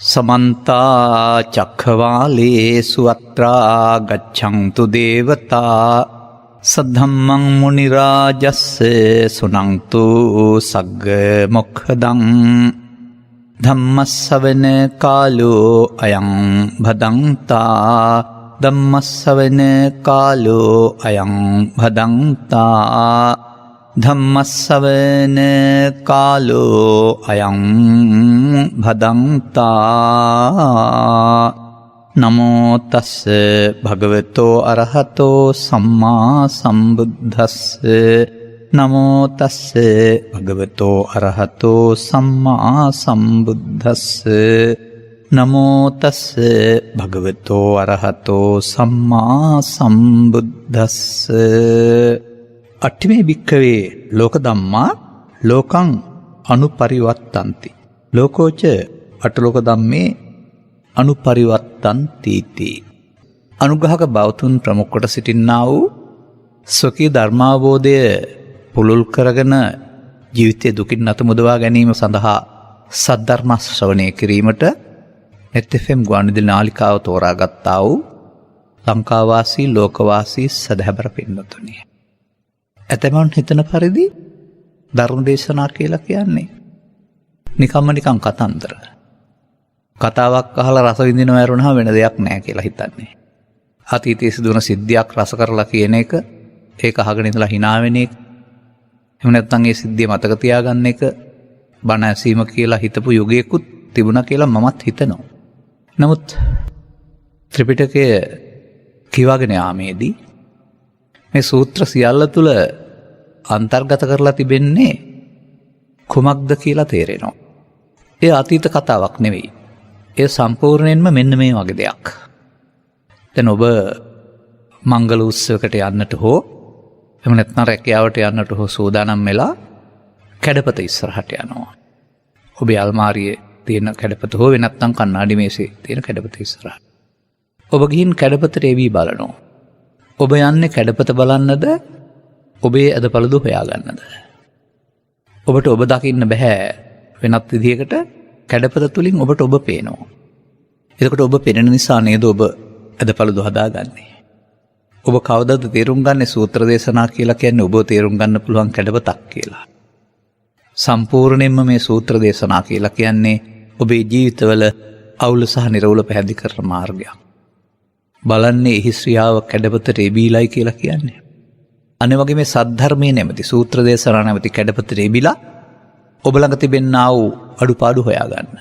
समन्ता चक्रवालेषु अत्रा गच्छन्तु देवता सद्धम्मं मुनिराजस्य सुनन्तु सग्ग मोक्षदं धम्मस्सवන कालो अयं भदन्ता धम्मस्सवන कालो अयं भदन्ता धम्मस्सवන कालो अयं भदन्ता नमो तस्ස භගවතෝ අරහතෝ සම්මා සම්බුද්දස්ස නමෝ තස්ස භගවතෝ අරහතෝ සම්මා සම්බුද්දස්ස නමෝ තස්ස භගවතෝ අරහතෝ සම්මා සම්බුද්දස්ස අට්ඨිමේ භික්ඛවේ ලෝක ධම්මා ලෝකං අනුපරිවත්තಂತಿ ලෝකෝච අටලෝක ධම්මේ අනුපරිවත්තන්තිති අනුග්‍රහක බෞතුන් ප්‍රමුඛ කොට සිටින්නා වූ ස්වකීය ධර්මාවබෝධය පුලුල් කරගෙන ජීවිතයේ දුකින් අත මුදවා ගැනීම සඳහා සද්ධර්ම ශ්‍රවණය කිරීමට net fm ගුවන්විදුලි නාලිකාව තෝරාගත්තා වූ ලංකාවාසී ලෝකවාසී සදහැබර පින්වතුනි. ඇතැමුන් හිතන පරිදි ධර්ම දේශනා කියලා කියන්නේ නිකන් කතන්දර. කතාවක් අහලා රස විඳිනව ඇරුණාම වෙන දෙයක් නැහැ කියලා හිතන්නේ. අතීතයේ සිදුවන සිද්ධියක් රස කරලා කියන එක, ඒක අහගෙන ඉඳලා hina වෙන එක, එහෙම නැත්නම් ඒ සිද්ධිය මතක තියාගන්න එක, බණ ඇසීම කියලා හිතපු යුගයකුත් තිබුණා කියලා මමත් හිතනවා. නමුත් ත්‍රිපිටකය කියවගෙන යාමේදී මේ සූත්‍ර සියල්ල තුල අන්තර්ගත කරලා තිබෙන්නේ කුමක්ද කියලා තේරෙනවා. ඒ අතීත කතාවක් නෙවෙයි. ඒ සම්පූර්ණයෙන්ම මෙන්න මේ වගේ දෙයක්. දැන් ඔබ මංගල උත්සවයකට යන්නට හෝ එහෙම නැත්නම් රැකියාවට යන්නට හෝ සූදානම් වෙලා කැඩපත ඉස්සරහට යනවා. ඔබේ අල්මාරියේ තියෙන කැඩපත හෝ නැත්නම් කණ්ණාඩි මේසේ තියෙන කැඩපත ඉස්සරහට. ඔබ ගිහින් කැඩපතට එවි බලනවා. ඔබ යන්නේ කැඩපත බලන්නද? ඔබේ අදපළදු හොයාගන්නද? ඔබට ඔබ දකින්න බෑ වෙනත් විදිහකට. කැඩපත තුලින් ඔබට ඔබ පේනවා. එතකොට ඔබ පෙනෙන නිසා නේද ඔබ අදපළදු හදාගන්නේ. ඔබ කවදාද තේරුම් ගන්නේ සූත්‍ර දේශනා කියලා කියන්නේ ඔබ තේරුම් ගන්න පුළුවන් කැඩපතක් කියලා. සම්පූර්ණයෙන්ම මේ සූත්‍ර දේශනා කියලා කියන්නේ ඔබේ ජීවිතවල අවුල සහ නිර්වුල පැහැදිලි කරන මාර්ගයක්. බලන්නේ එහි ශ්‍රියාව කැඩපතට එබීලයි කියලා කියන්නේ. අනේ වගේ මේ සද්ධර්මයේ නැමැති සූත්‍ර දේශනා නැමැති කැඩපතට එබිලා ඔබ ළඟ තිබෙනා වූ අඩුපාඩු හොයාගන්න.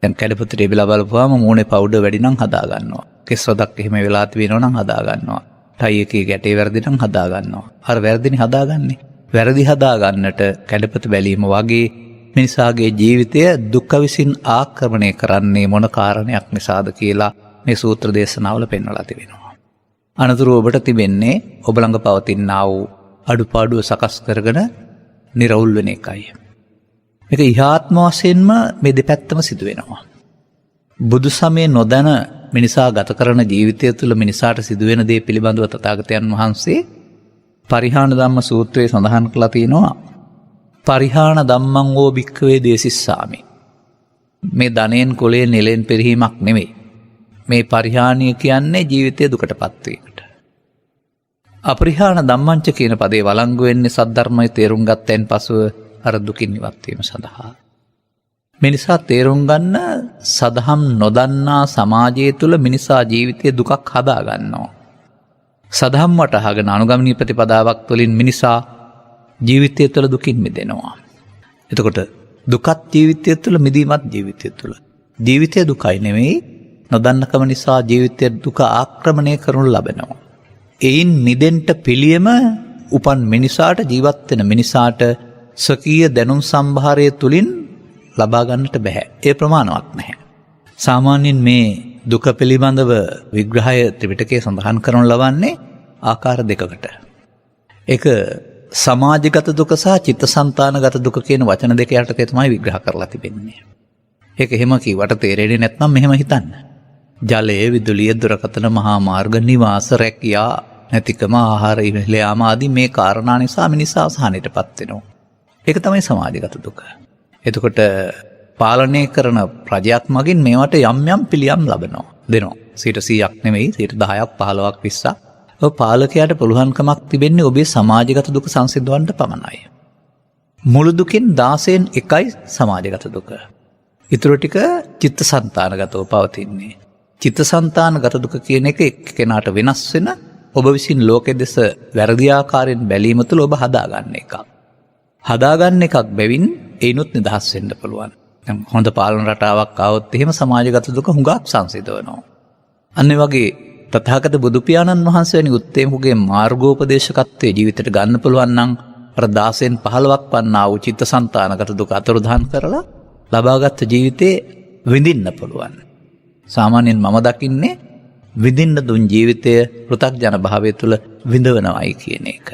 දැන් කැඩපතට එබිලා බලපුවාම මූණේ පවුඩර් වැඩි නම් හදා ගන්නවා. කෙස් රොදක් එහෙම වෙලා තියෙනවා නම් හදා ගන්නවා. ටයි එකේ ගැටේ වැරදි නම් හදා ගන්නවා. අර වැරදිනේ හදාගන්නේ. වැරදි හදා ගන්නට කැඩපත බැලීම වගේ මිනිසාගේ ජීවිතය දුක විසින් ආක්‍රමණය කරන්නේ මොන කාරණයක් නිසාද කියලා මේ සූත්‍ර දේශනාවල පෙන්වලා තිබෙනවා. අනතුරු ඔබට තිබෙන්නේ ඔබ ළඟ පවතිනා වූ අඩුපාඩුව සකස් කරගෙන නිර්වුල් වෙන එකයි. මේක ඉහාත්ම වශයෙන්ම මේ දෙපැත්තම සිදු වෙනවා. බුදු සමය නොදැන මිනිසා ගත කරන ජීවිතය තුළ මිනිසාට සිදුවෙන දේ පිළිබඳව තථාගතයන් වහන්සේ පරිහාන ධම්ම සූත්‍රයේ සඳහන් කළා තියෙනවා. පරිහාන ධම්මං වූ භික්ඛවේ දේසිස්සාමි. මේ ධනෙන් කුලයෙන් නෙලෙන් පෙරහීමක් නෙමෙයි. මේ පරිහානිය කියන්නේ ජීවිතයේ දුකටපත් වීමට. අපරිහාන ධම්මංච කියන පදේ වළංගු වෙන්නේ සද්ධර්මයේ තේරුම් ගත්තෙන් පසුව අර දුකින් ඉවත් වීම සඳහා. මිනිසා තේරුම් ගන්න සදහම් නොදන්නා සමාජය තුළ මිනිසා ජීවිතයේ දුකක් හදා ගන්නවා. සදහම් වටහාගෙන අනුගමනීය ප්‍රතිපදාවක් තුළින් මිනිසා ජීවිතය තුළ දුකින් මිදෙනවා. එතකොට දුකත් ජීවිතය තුළ මිදීමත් ජීවිතය තුළ. ජීවිතය දුකයි නෙමෙයි, නොදන්නකම නිසා ජීවිතයේ දුක ආක්‍රමණය කරනු ලබනවා. එයින් මිදෙන්න පිළියම උපන් මිනිසාට, ජීවත් වෙන මිනිසාට ස්වකීය දැනුම් සම්භාරය තුලින් ලබා ගන්නට බෑ. ඒ ප්‍රමාණවත් නැහැ. සාමාන්‍යයෙන් මේ දුක පිළිබඳව විග්‍රහය ත්‍රිපිටකයේ සඳහන් කරනු ලබන්නේ ආකාර දෙකකට. ඒක සමාජගත දුක සහ චිත්තසංතානගත දුක කියන වචන දෙක යටතේ තමයි විග්‍රහ කරලා තිබෙන්නේ. ඒක එහෙම කිව්වට තේරෙන්නේ නැත්නම් මෙහෙම හිතන්න. ජලය, විදුලිය, දුරකථන, මහා මාර්ග, නිවාස, රැකියා නැතිකම, ආහාර ඉහළයාම ආදී මේ කාරණා නිසා මිනිසා අසහනයටපත් වෙනවා. ඒක තමයි සමාජගත දුක. එතකොට පාලනය කරන ප්‍රජයක් මගින් මේවට යම් යම් පිළියම් ලබනවා දෙනවා 100ක් නෙමෙයි 10ක් 15ක් 20ක් ඔය පාලකයාට පුළුවන්කමක් තිබෙන්නේ ඔබේ සමාජගත දුක සංසිඳවන්න පමණයි මුළු දුකෙන් 16න් එකයි සමාජගත දුක ඊටු ටික චිත්තසංතානගතව පවතින්නේ චිත්තසංතානගත දුක කියන එක එක්කෙනාට වෙනස් වෙන ඔබ විසින් ලෝකෙ දෙස වැරදි ආකාරයෙන් බැලීම තුළ ඔබ හදාගන්න එකක් හදාගන්න එකක් බැවින් ඒනොත් නිදහස් වෙන්න පුළුවන් හොඳ පාලන රටාවක් ආවොත් එහෙම සමාජගත දුක හුඟක් සංසිඳවනවා. අන්න ඒ වගේ තථාගත බුදු පියාණන් වහන්සේ වැනි උත්තමයෙකුගේ මාර්ගෝපදේශකත්වයේ ජීවිතයට ගන්න පුළුවන් නම් අර 16න් 15ක් වන්නා වූ චිත්තසංතානගත දුක අතුරුදහන් කරලා ලබාගත් ජීවිතේ විඳින්න පුළුවන්. සාමාන්‍යයෙන් මම දකින්නේ විඳින්න දුන් ජීවිතය පෘථග්ජන භාවය තුළ විඳවනවායි කියන එක.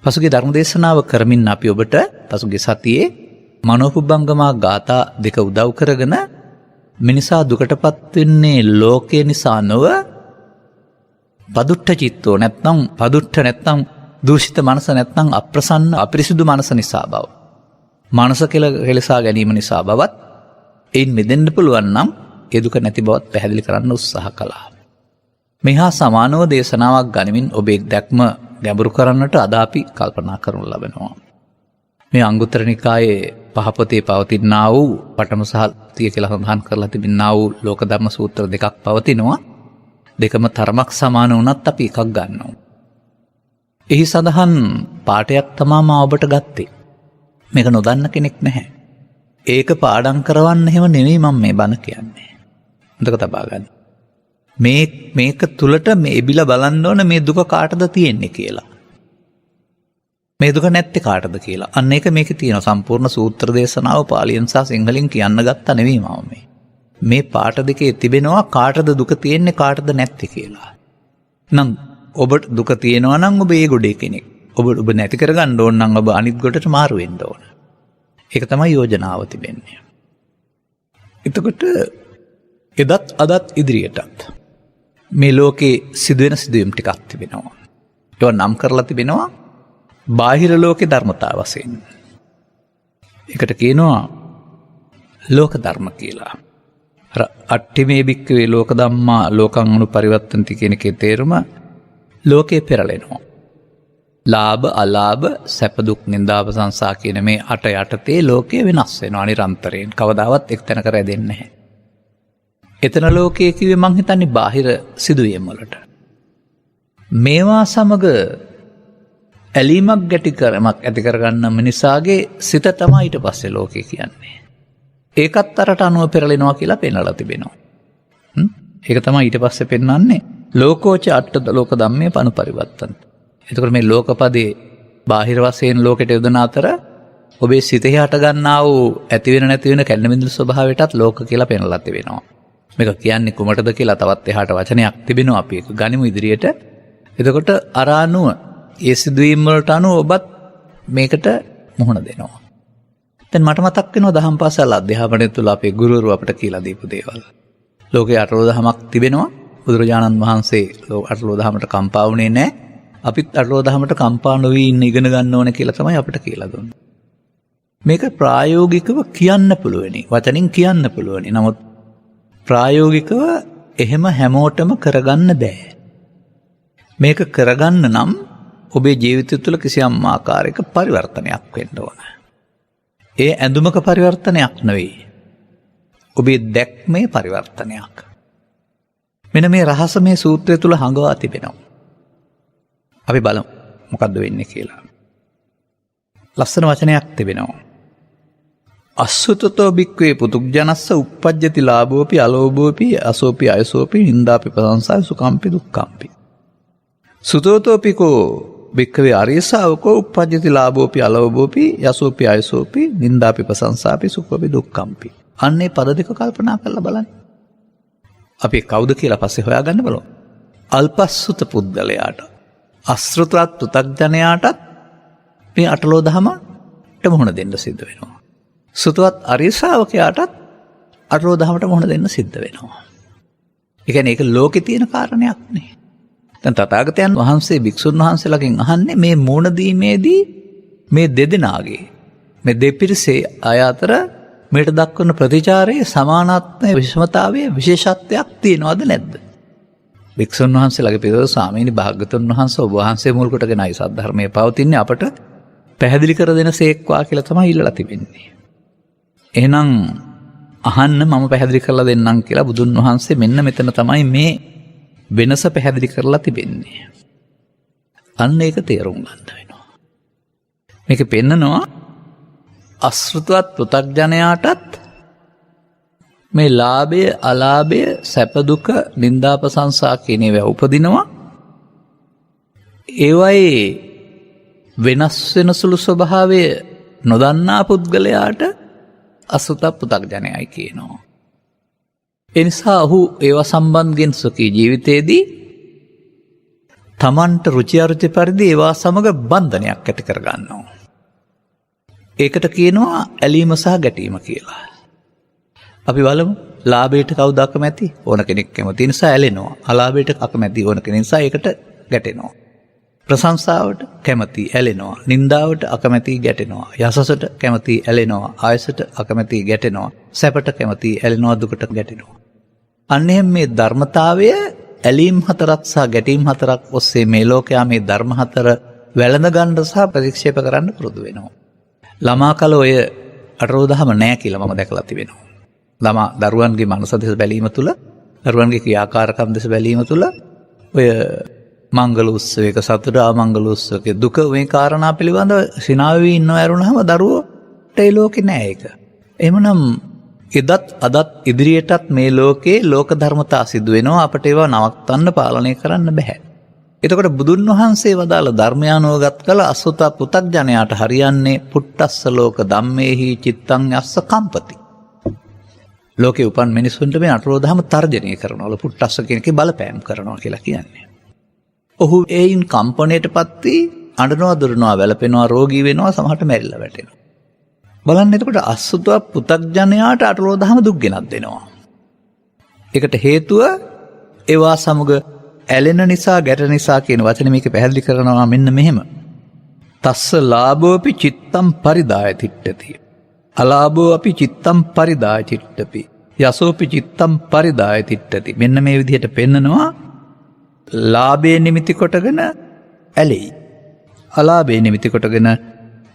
පසුගිය ධර්මදේශනාව කරමින් අපි ඔබට පසුගිය සතියේ මනෝපුබ්බංගමා ගාථා දෙක උදව් කරගෙන මිනිසා දුකටපත් වෙන්නේ ලෝකය නිසා නොව පදුට්ඨ චිත්තෝ නැත්නම් පදුට්ඨ නැත්නම් දූෂිත මනස නැත්නම් අප්‍රසන්න අපිරිසුදු මනස නිසා බව. මනස කෙලසා ගැනීම නිසා බවත් එයින් මිදෙන්න පුළුවන් නම් ඒ දුක නැති බවත් පැහැදිලි කරන්න උත්සාහ කළා. මෙහා සමානව දේශනාවක් ගනිමින් ඔබේ දැක්ම ගැඹුරු කරන්නට අද අපි කල්පනා කරනු ලබනවා. මේ අංගුත්තර නිකායේ පහපොතේ පවතිනා වූ පඨම සහ ද්විතීය කියලා සඳහන් කරලා තිබෙනා වූ ලෝක ධර්ම සූත්‍ර දෙකක් පවතිනවා. දෙකම තරමක් සමාන වුණත් අපි එකක් ගන්නවා. එහි සඳහන් පාඩයක් තමයි මම ඔබට ගත්තේ. මේක නොදන්න කෙනෙක් නැහැ. ඒක පාඩම් කරවන්න හැම නෙවෙයි මම මේ බණ කියන්නේ. මතක තබා ගන්න. මේක තුලට මේ එබිලා බලන්න ඕන මේ දුක කාටද තියෙන්නේ කියලා. මේ දුක නැත්තේ කාටද කියලා. අන්න ඒක මේකේ තියෙන සම්පූර්ණ සූත්‍ර දේශනාව පාලියෙන් සහ සිංහලෙන් කියන්න ගත්තා නෙවෙයි මම මේ පාඩ දෙකේ තිබෙනවා කාටද දුක තියෙන්නේ කාටද නැත්තේ කියලා. නම් ඔබට දුක තියෙනවා නම් ඔබ ඒ ගොඩේ කෙනෙක්. ඔබ නැති කරගන්න ඕන නම් ඔබ අනිත් ගොඩට මාරු වෙන්න ඕන. ඒක තමයි යෝජනාව තිබෙන්නේ. එතකොට එදත් අදත් ඉදිරියටත් මේ ලෝකේ සිදුවෙන සිදුවීම් ටිකක් තිබෙනවා. ඒවා නම් කරලා තිබෙනවා බාහිර ලෝකේ ධර්මතාව වශයෙන්. ඒකට කියනවා ලෝක ධර්ම කියලා. අර අට්ඨිමේ භික්ඛවේ ලෝක ධම්මා ලෝකං අනුපරිවත්තන්ති කියන එකේ තේරුම ලෝකේ පෙරලෙනවා. ලාභ අලාභ සැප දුක් නිന്ദා ප්‍රශංසා කියන මේ අට යටතේ ලෝකය වෙනස් වෙනවා නිරන්තරයෙන්. කවදාවත් එක්තැනක රැඳෙන්නේ නැහැ. එතන ලෝකයේ කිව්වේ මං හිතන්නේ බාහිර සිදුවීම් වලට. මේවා සමග ඇලීමක් ගැටිකරමක් ඇති කරගන්න මිනිසාගේ සිත තමයි ඊට පස්සේ ලෝකය කියන්නේ. ඒකත් අරට අනුව පෙරලෙනවා කියලා පෙන්වලා තිබෙනවා. ඒක තමයි ඊට පස්සේ පෙන්වන්නේ ලෝකෝච අට්ඨ ලෝක ධම්මේ පනුපරිවත්තන. එතකොට මේ ලෝකපදේ බාහිර වශයෙන් ලෝකෙට යොදන අතර ඔබේ සිතෙහි හට ගන්නා වූ ඇති වෙන නැති වෙන කැඩෙන බිඳුන ස්වභාවයටත් ලෝක කියලා පෙන්වලා තිබෙනවා. මේක කියන්නේ කුමටද කියලා තවත් එහාට වචනයක් තිබෙනවා අපි ඒක ගනිමු ඉදිරියට. එතකොට අරානුව ඒ සිදුවීම් වලට අනුව ඔබත් මේකට මුහුණ දෙනවා. දැන් මට මතක් වෙනවා දහම් පාසල් අධ්‍යාපනය තුළ අපේ ගුරුවරු අපට කියලා දීපු දේවල්. ලෝකේ අටලෝ දහමක් තිබෙනවා. බුදුරජාණන් වහන්සේ අටලෝ දහමට කම්පා වුණේ නැහැ. අපිත් අටලෝ දහමට කම්පා නොවී ඉන්න ඉගෙන ගන්න ඕන කියලා තමයි අපට කියලා දුන්නේ. මේක ප්‍රායෝගිකව කියන්න පුළුවනි. වචනින් කියන්න පුළුවනි. නමුත් ප්‍රායෝගිකව එහෙම හැමෝටම කරගන්න බෑ. මේක කරගන්න නම් ඔබේ ජීවිතය තුළ කිසියම් ආකාරයක පරිවර්තනයක් වෙන්න ඕන. ඒ ඇඳුමක පරිවර්තනයක් නෙවෙයි. ඔබේ දැක්මේ පරිවර්තනයක්. මෙන්න මේ රහස මේ සූත්‍රය තුළ හංගවා තිබෙනවා. අපි බලමු මොකද්ද වෙන්නේ කියලා. ලස්සන වචනයක් තිබෙනවා. අසුතතෝ භික්ඛවේ පුතුග්ජනස්ස uppajjati ලාභෝපි අලෝභෝපි අසෝපි අයසෝපි නින්දාපි ප්‍රශංසාපි සුඛම්පි දුක්ඛම්පි. සුතෝතෝපිකෝ භික්ඛවේ ආර්ය ශාවකෝ uppajjati ලාභෝපි අලෝභෝපි යසෝපි අයසෝපි නින්දාපි ප්‍රශංසාපි සුඛෝපි දුක්ඛම්පි. අන්නේ පද දෙක කල්පනා කරලා බලන්න. අපි කවුද කියලා පස්සේ හොයාගන්න බලමු. අල්පස්සුත පුද්ගලයාට අශ්‍රුතවත් පුතග්ජනයාටත් මේ අටලෝ දහමට මුහුණ දෙන්න සිද්ධ වෙනවා. සුතවත් ආර්ය ශ්‍රාවකයාටත් අටලෝ දහමට මුහුණ දෙන්න සිද්ධ වෙනවා. ඒ කියන්නේ ඒක ලෝකේ තියෙන කාරණයක් නේ. දැන් තථාගතයන් වහන්සේ භික්ෂුන් වහන්සේලාගෙන් අහන්නේ මේ මුහුණ දීමේදී මේ දෙදෙනාගේ මේ දෙපිරිසේ අය අතර මේට දක්වන ප්‍රතිචාරයේ සමානාත්මය විෂමතාවයේ විශේෂත්වයක් තියෙනවද නැද්ද? භික්ෂුන් වහන්සේලාගේ පිළිවෙල ස්වාමීනි භාග්‍යවතුන් වහන්සේ ඔබ වහන්සේ මුල් කොටගෙනයි සද්ධර්මයේ පවතින්නේ අපට පැහැදිලි කර දෙන සේක්වා කියලා තමයි ඉල්ලලා තිබෙන්නේ. එහෙනම් අහන්න මම පැහැදිලි කරලා දෙන්නම් කියලා බුදුන් වහන්සේ මෙන්න මෙතන තමයි මේ වෙනස පැහැදිලි කරලා තිබෙන්නේ. අන්න ඒක තේරුම් ගන්න වෙනවා. මේක පෙන්නනවා අශෘතවත් පෘථග්ජනයාටත් මේ ලාභය අලාභය සැප දුක නිന്ദා ප්‍රශංසා කියන ඒවා උපදිනවා. ඒවයි වෙනස් වෙන සුළු ස්වභාවය නොදන්නා පුද්ගලයාට අශෘත පෘථග්ජනයයි කියනවා. ඒ නිසා ඔහු ඒවා සම්බන්ධයෙන් සුඛී ජීවිතයේදී තමන්ට රුචි අරුචි පරිදි ඒවා සමග බන්ධනයක් ඇති කර ගන්නවා. ඒකට කියනවා ඇලීම සහ ගැටීම කියලා. අපි බලමු ලාභයට කවුද අකමැති? ඕන කෙනෙක් කැමති නිසා ඇලෙනවා. අලාභයට අකමැති ඕන කෙනෙක් නිසා ඒකට ගැටෙනවා. ප්‍රශංසාවට කැමති ඇලෙනවා. නින්දාවට අකමැති ගැටෙනවා. යසසට කැමති ඇලෙනවා. ආයසට අකමැති ගැටෙනවා. සැපට කැමති ඇලෙනවා. දුකට ගැටෙනවා. අන්න එහෙම මේ ධර්මතාවය ඇලීම් හතරක් සහ ගැටීම් හතරක් ඔස්සේ මේ ලෝකයා මේ ධර්ම හතර වැළඳ ගන්න සහ ප්‍රතික්ෂේප කරන්න පුරුදු වෙනවා. ළමා කල ඔය අටලෝදහම නෑ කියලා මම දැකලා තිබෙනවා. ළමා දරුවන්ගේ මනස දෙස බැලීම තුළ දරුවන්ගේ ක්‍රියාකාරකම් දෙස බැලීම තුළ ඔය මංගල උත්සවයක සතුට අමංගල උත්සවයක දුක මේ කාරණා පිළිබඳව සිනාවී ඉන්නව ඇරුණාම දරුවෝට ඒ ලෝකේ නෑ ඒක. එහෙමනම් එදත් අදත් ඉදිරියටත් මේ ලෝකේ ලෝක ධර්මතා සිදු වෙනවා. අපට ඒවා නවත්තන්න පාලනය කරන්න බෑ. එතකොට බුදුන් වහන්සේ වදාළ ධර්මයානුවගත් කළ අසුත පෘථග්ජනයාට හරියන්නේ පුට්ටස්ස ලෝක ධම්මේහි චිත්තං යස්ස කම්පති. ලෝකේ උපන් මිනිසුන්ට මේ අටලෝදහම තර්ජනය කරනවා. පුට්ටස්ස කියන එකේ බලපෑම් කරනවා කියලා කියන්නේ. ඔහු ඒයින් කම්පණයටපත් වී අඬනවා දුරනවා වැළපෙනවා රෝගී වෙනවා සමහරට මැරිලා වැටෙනවා. බලන්න එතකොට අසුත පෘථග්ජනයාට අටලෝදහම දුක් ගෙනත් දෙනවා. ඒකට හේතුව ඒවා සමග ඇලෙන නිසා ගැටෙන නිසා කියන වචනේ මේක පැහැදිලි කරනවා මෙන්න මෙහෙම. තස්ස ලාභෝපි චිත්තම් පරිදාය තිට්ඨති. අලාභෝ අපි චිත්තම් පරිදාය තිට්ඨති. යසෝපි චිත්තම් පරිදාය තිට්ඨති. මෙන්න මේ විදිහට පෙන්නනවා ලාභේ නිමිති කොටගෙන ඇලෙයි. අලාභේ නිමිති කොටගෙන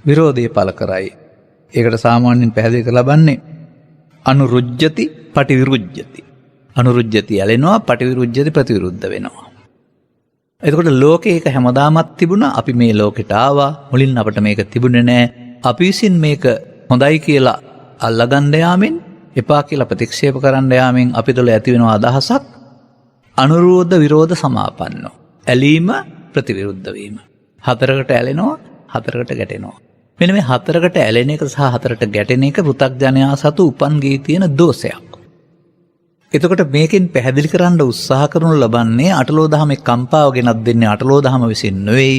විරෝධය පළ කරයි. ඒකට සාමාන්‍යයෙන් පැහැදිලි කරලා ලබන්නේ අනුරුජ්ජති පටිවිරුජ්ජති. අනුරුජ්ජති ඇලෙනවා පටිවිරුජ්ජති ප්‍රතිවිරුද්ධ වෙනවා. එතකොට ලෝකේ ඒක හැමදාමත් තිබුණා. අපි මේ ලෝකෙට ආවා. මුලින් අපිට මේක තිබුණේ නැහැ. අපි විසින් මේක හොඳයි කියලා අල්ලගන්න යාමෙන් එපා කියලා ප්‍රතික්ෂේප කරන්න යාමෙන් අපි තුළ ඇති වෙන අදහසක් අනුරෝධ විරෝධ සමාපන්නෝ. ඇලීම ප්‍රතිවිරුද්ධ වීම. හතරකට ඇලෙනවා හතරකට ගැටෙනවා. මෙන්න මේ හතරකට ඇලෙන එක සහ හතරට ගැටෙන එක පෘථග්ජනයා සතු උපන් ගේ තියෙන දෝෂයක්. එතකොට මේකෙන් පැහැදිලි කරන්න උත්සාහ කරනු ලබන්නේ අටලෝදහමේ කම්පාව ගෙනත් දෙන්නේ අටලෝදහම විසින් නෙවෙයි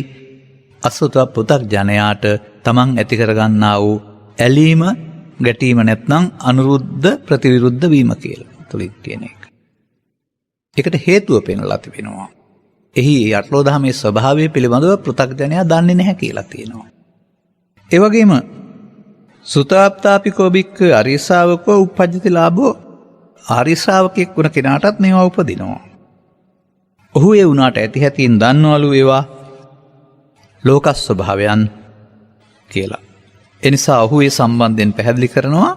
අසුත පෘථග්ජනයාට තමන් ඇති කරගන්නා වූ ඇලීම ගැටීම නැත්නම් අනුරුද්ධ ප්‍රතිවිරුද්ධ වීම කියලා තුලින් කියන එක. ඒකට හේතුව පෙන්වලා තිබෙනවා. එහි අටලෝදහමේ ස්වභාවය පිළිබඳව පෘථග්ජනයා දන්නේ නැහැ කියලා තියෙනවා. ඒ වගේම සුතාප්තාපිකෝ බික්ක අරිය ශාවකෝ උපජ්ජති ලාභෝ ආර්ය ශ්‍රාවකෙක් වුණ කෙනාටත් මේවා උපදිනවා. ඔහු ඒ වුණාට ඇති හැටියෙන් දන්නවලු ඒවා ලෝක ස්වභාවයන් කියලා. එනිසා ඔහු ඒ සම්බන්ධයෙන් පැහැදිලි කරනවා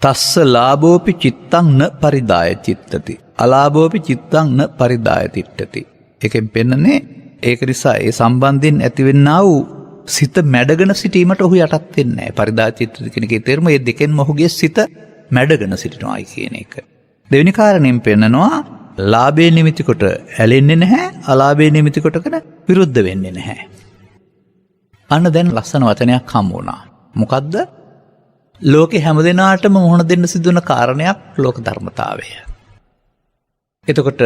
තස්ස ලාභෝපි චිත්තං න පරිදාය චිත්තති. අලාභෝපි චිත්තං න පරිදාය තිට්ඨති. ඒකෙන් පෙන්නන්නේ ඒක නිසා ඒ සම්බන්ධයෙන් ඇතිවෙන්නා වූ සිත මැඩගෙන සිටීමට ඔහු යටත් වෙන්නේ නැහැ. පරිදාය චිත්තති කියන එකේ තේරුම මේ දෙකෙන්ම ඔහුගේ සිත මැඩගෙන සිටිනවායි කියන එක. දෙවෙනි කාරණයෙන් පෙන්නනවා ලාභේ නිමිති කොට ඇලෙන්නේ නැහැ. අලාභේ නිමිති කොටගෙන විරුද්ධ වෙන්නේ නැහැ. අන්න දැන් ලස්සන වචනයක් හම්බ වුණා. මොකද්ද? ලෝකේ හැමදෙනාටම මුහුණ දෙන්න සිදුවන කාරණයක් ලෝක ධර්මතාවය. එතකොට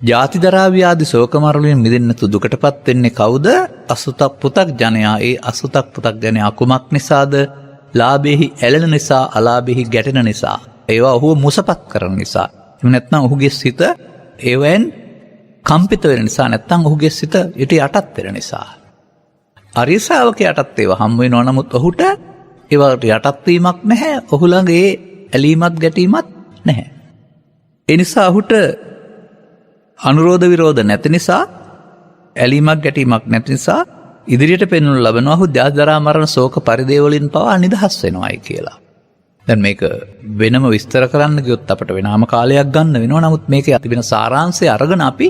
ජාති ජරා ව්‍යාධි ශෝක මරණයෙන් මිදෙන්න දුකටපත් වෙන්නේ කවුද? අසුත පෘථග්ජනයා. ඒ අසුත පෘථග්ජනයා කුමක් නිසාද? ලාභෙහි ඇලෙන නිසා, අලාභෙහි ගැටෙන නිසා, ඒවා ඔහුව මුසපත් කරන නිසා. එහෙම නැත්නම් ඔහුගේ සිත ඒවෙන් කම්පිත වෙන නිසා, නැත්නම් ඔහුගේ සිත ඊට යටත් වෙන නිසා. අරිය ශාවකයාටත් ඒවා හම් වෙනවා. නමුත් ඔහුට ඒවට යටත්වීමක් නැහැ. ඔහු ළඟ ඒ ඇලීමත් ගැටීමත් නැහැ. ඒ නිසා ඔහුට අනුරෝධ විරෝධ නැති නිසා, ඇලීමක් ගැටීමක් නැති නිසා ඉදිරියට පෙන්වනු ලබනවා ඔහු ජාති මරණ ශෝක පරිදේවලින් පවා නිදහස් වෙනවායි කියලා. දැන් මේක වෙනම විස්තර කරන්න ගියොත් අපට වෙනම කාලයක් ගන්න වෙනවා. නමුත් මේකේ තිබෙන සාරාංශය අරගෙන අපි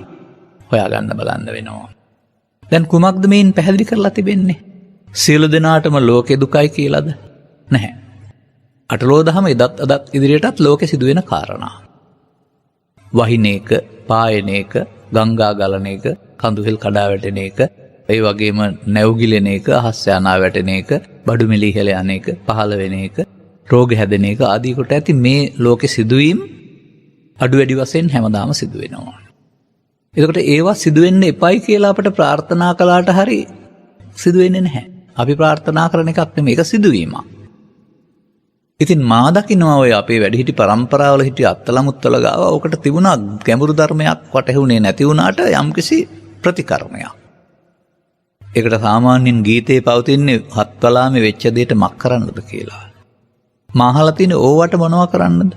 හොයාගන්න බලන්න වෙනවා. දැන් කුමක්ද මේන් පැහැදිලි කරලා තිබෙන්නේ? සියලු දෙනාටම ලෝකේ දුකයි කියලාද? නැහැ. අටලෝ දහම එදත් අදත් ඉදිරියටත් ලෝකෙ සිදුවෙන කාරණා. වහින එක, පායන එක, ගංගා ගලන එක, කඳුහෙල් කඩා වැටෙන එක, ඒ වගේම නැව්ගිලෙන එක, අහස් යනා වැටෙන එක, බඩු මිලි ඉහළ යන එක, පහළ වෙන එක, රෝග හැදෙන එක ආදී කොට ඇති මේ ලෝකෙ සිදුවීම් අඩු වැඩි වශයෙන් හැමදාම සිදු වෙනවා. එතකොට ඒවා සිදු වෙන්න එපයි කියලා අපට ප්‍රාර්ථනා කළාට හරි සිදු වෙන්නේ නැහැ. අපි ප්‍රාර්ථනා කරන එකක් නෙමෙයි, ඒක සිදුවීමක්. ඉතින් මා දකින්නවා ඔය අපේ වැඩිහිටි පරම්පරාවල හිටිය අත්තලමුත්තල ගාව ඔකට තිබුණා ගැඹුරු ධර්මයක් වටහුනේ නැති වුණාට යම්කිසි ප්‍රතිකර්මයක්. ඒකට සාමාන්‍යයෙන් ගීතේ පවතින්නේ හත්වලාමේ වෙච්ච දෙයට මක් කරන්නද කියලා. මාහලා තියෙන ඕවට මොනවා කරන්නද?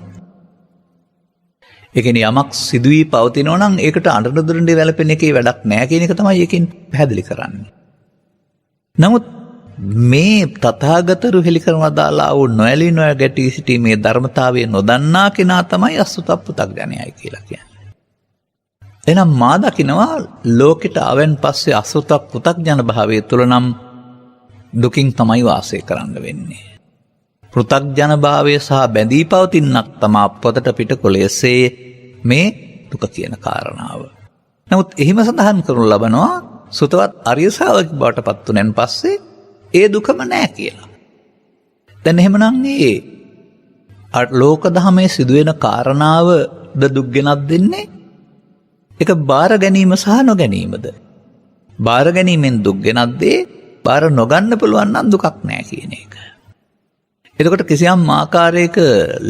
ඒ කියන්නේ යමක් සිදුවී පවතිනවා නම් ඒකට අඬන වැළපෙන එකේ වැඩක් නැහැ කියන එක තමයි ඒකෙන් පැහැදිලි කරන්නේ. නමුත් මේ තථාගතරු හෙළි කරන දාලා වූ නොඇලී නොගැටී සිටීමේ ධර්මතාවය නොදන්නා කෙනා තමයි අසුතප්පුතග්ජනයයි කියලා කියන්නේ. එහෙනම් මා දකිනවා ලෝකෙට ආවෙන් පස්සේ අසුතප්පුතග්ජන භාවය තුළ නම් දුකින් තමයි වාසය කරන්න වෙන්නේ. පෘථග්ජන භාවය සහ බැඳී පවතිනක් තමා පොතට පිටකොලයසේ මේ දුක කියන කාරණාව. නමුත් එහිම සඳහන් කරනු ලබනවා සුතවත් ආර්ය ශ්‍රාවක බවට පත් වුණෙන් පස්සේ ඒ දුකම නැහැ කියලා. දැන් එහෙමනම් මේ ලෝක ධමයේ සිදුවෙන කාරණාව ද දුක් ගෙනත් දෙන්නේ ඒක බාර ගැනීම සහ නොගැනීමද? බාර ගැනීමෙන් දුක් ගෙනත් දේ බාර නොගන්න පුළුවන් නම් දුකක් නැහැ කියන එක. එතකොට කිසියම් ආකාරයක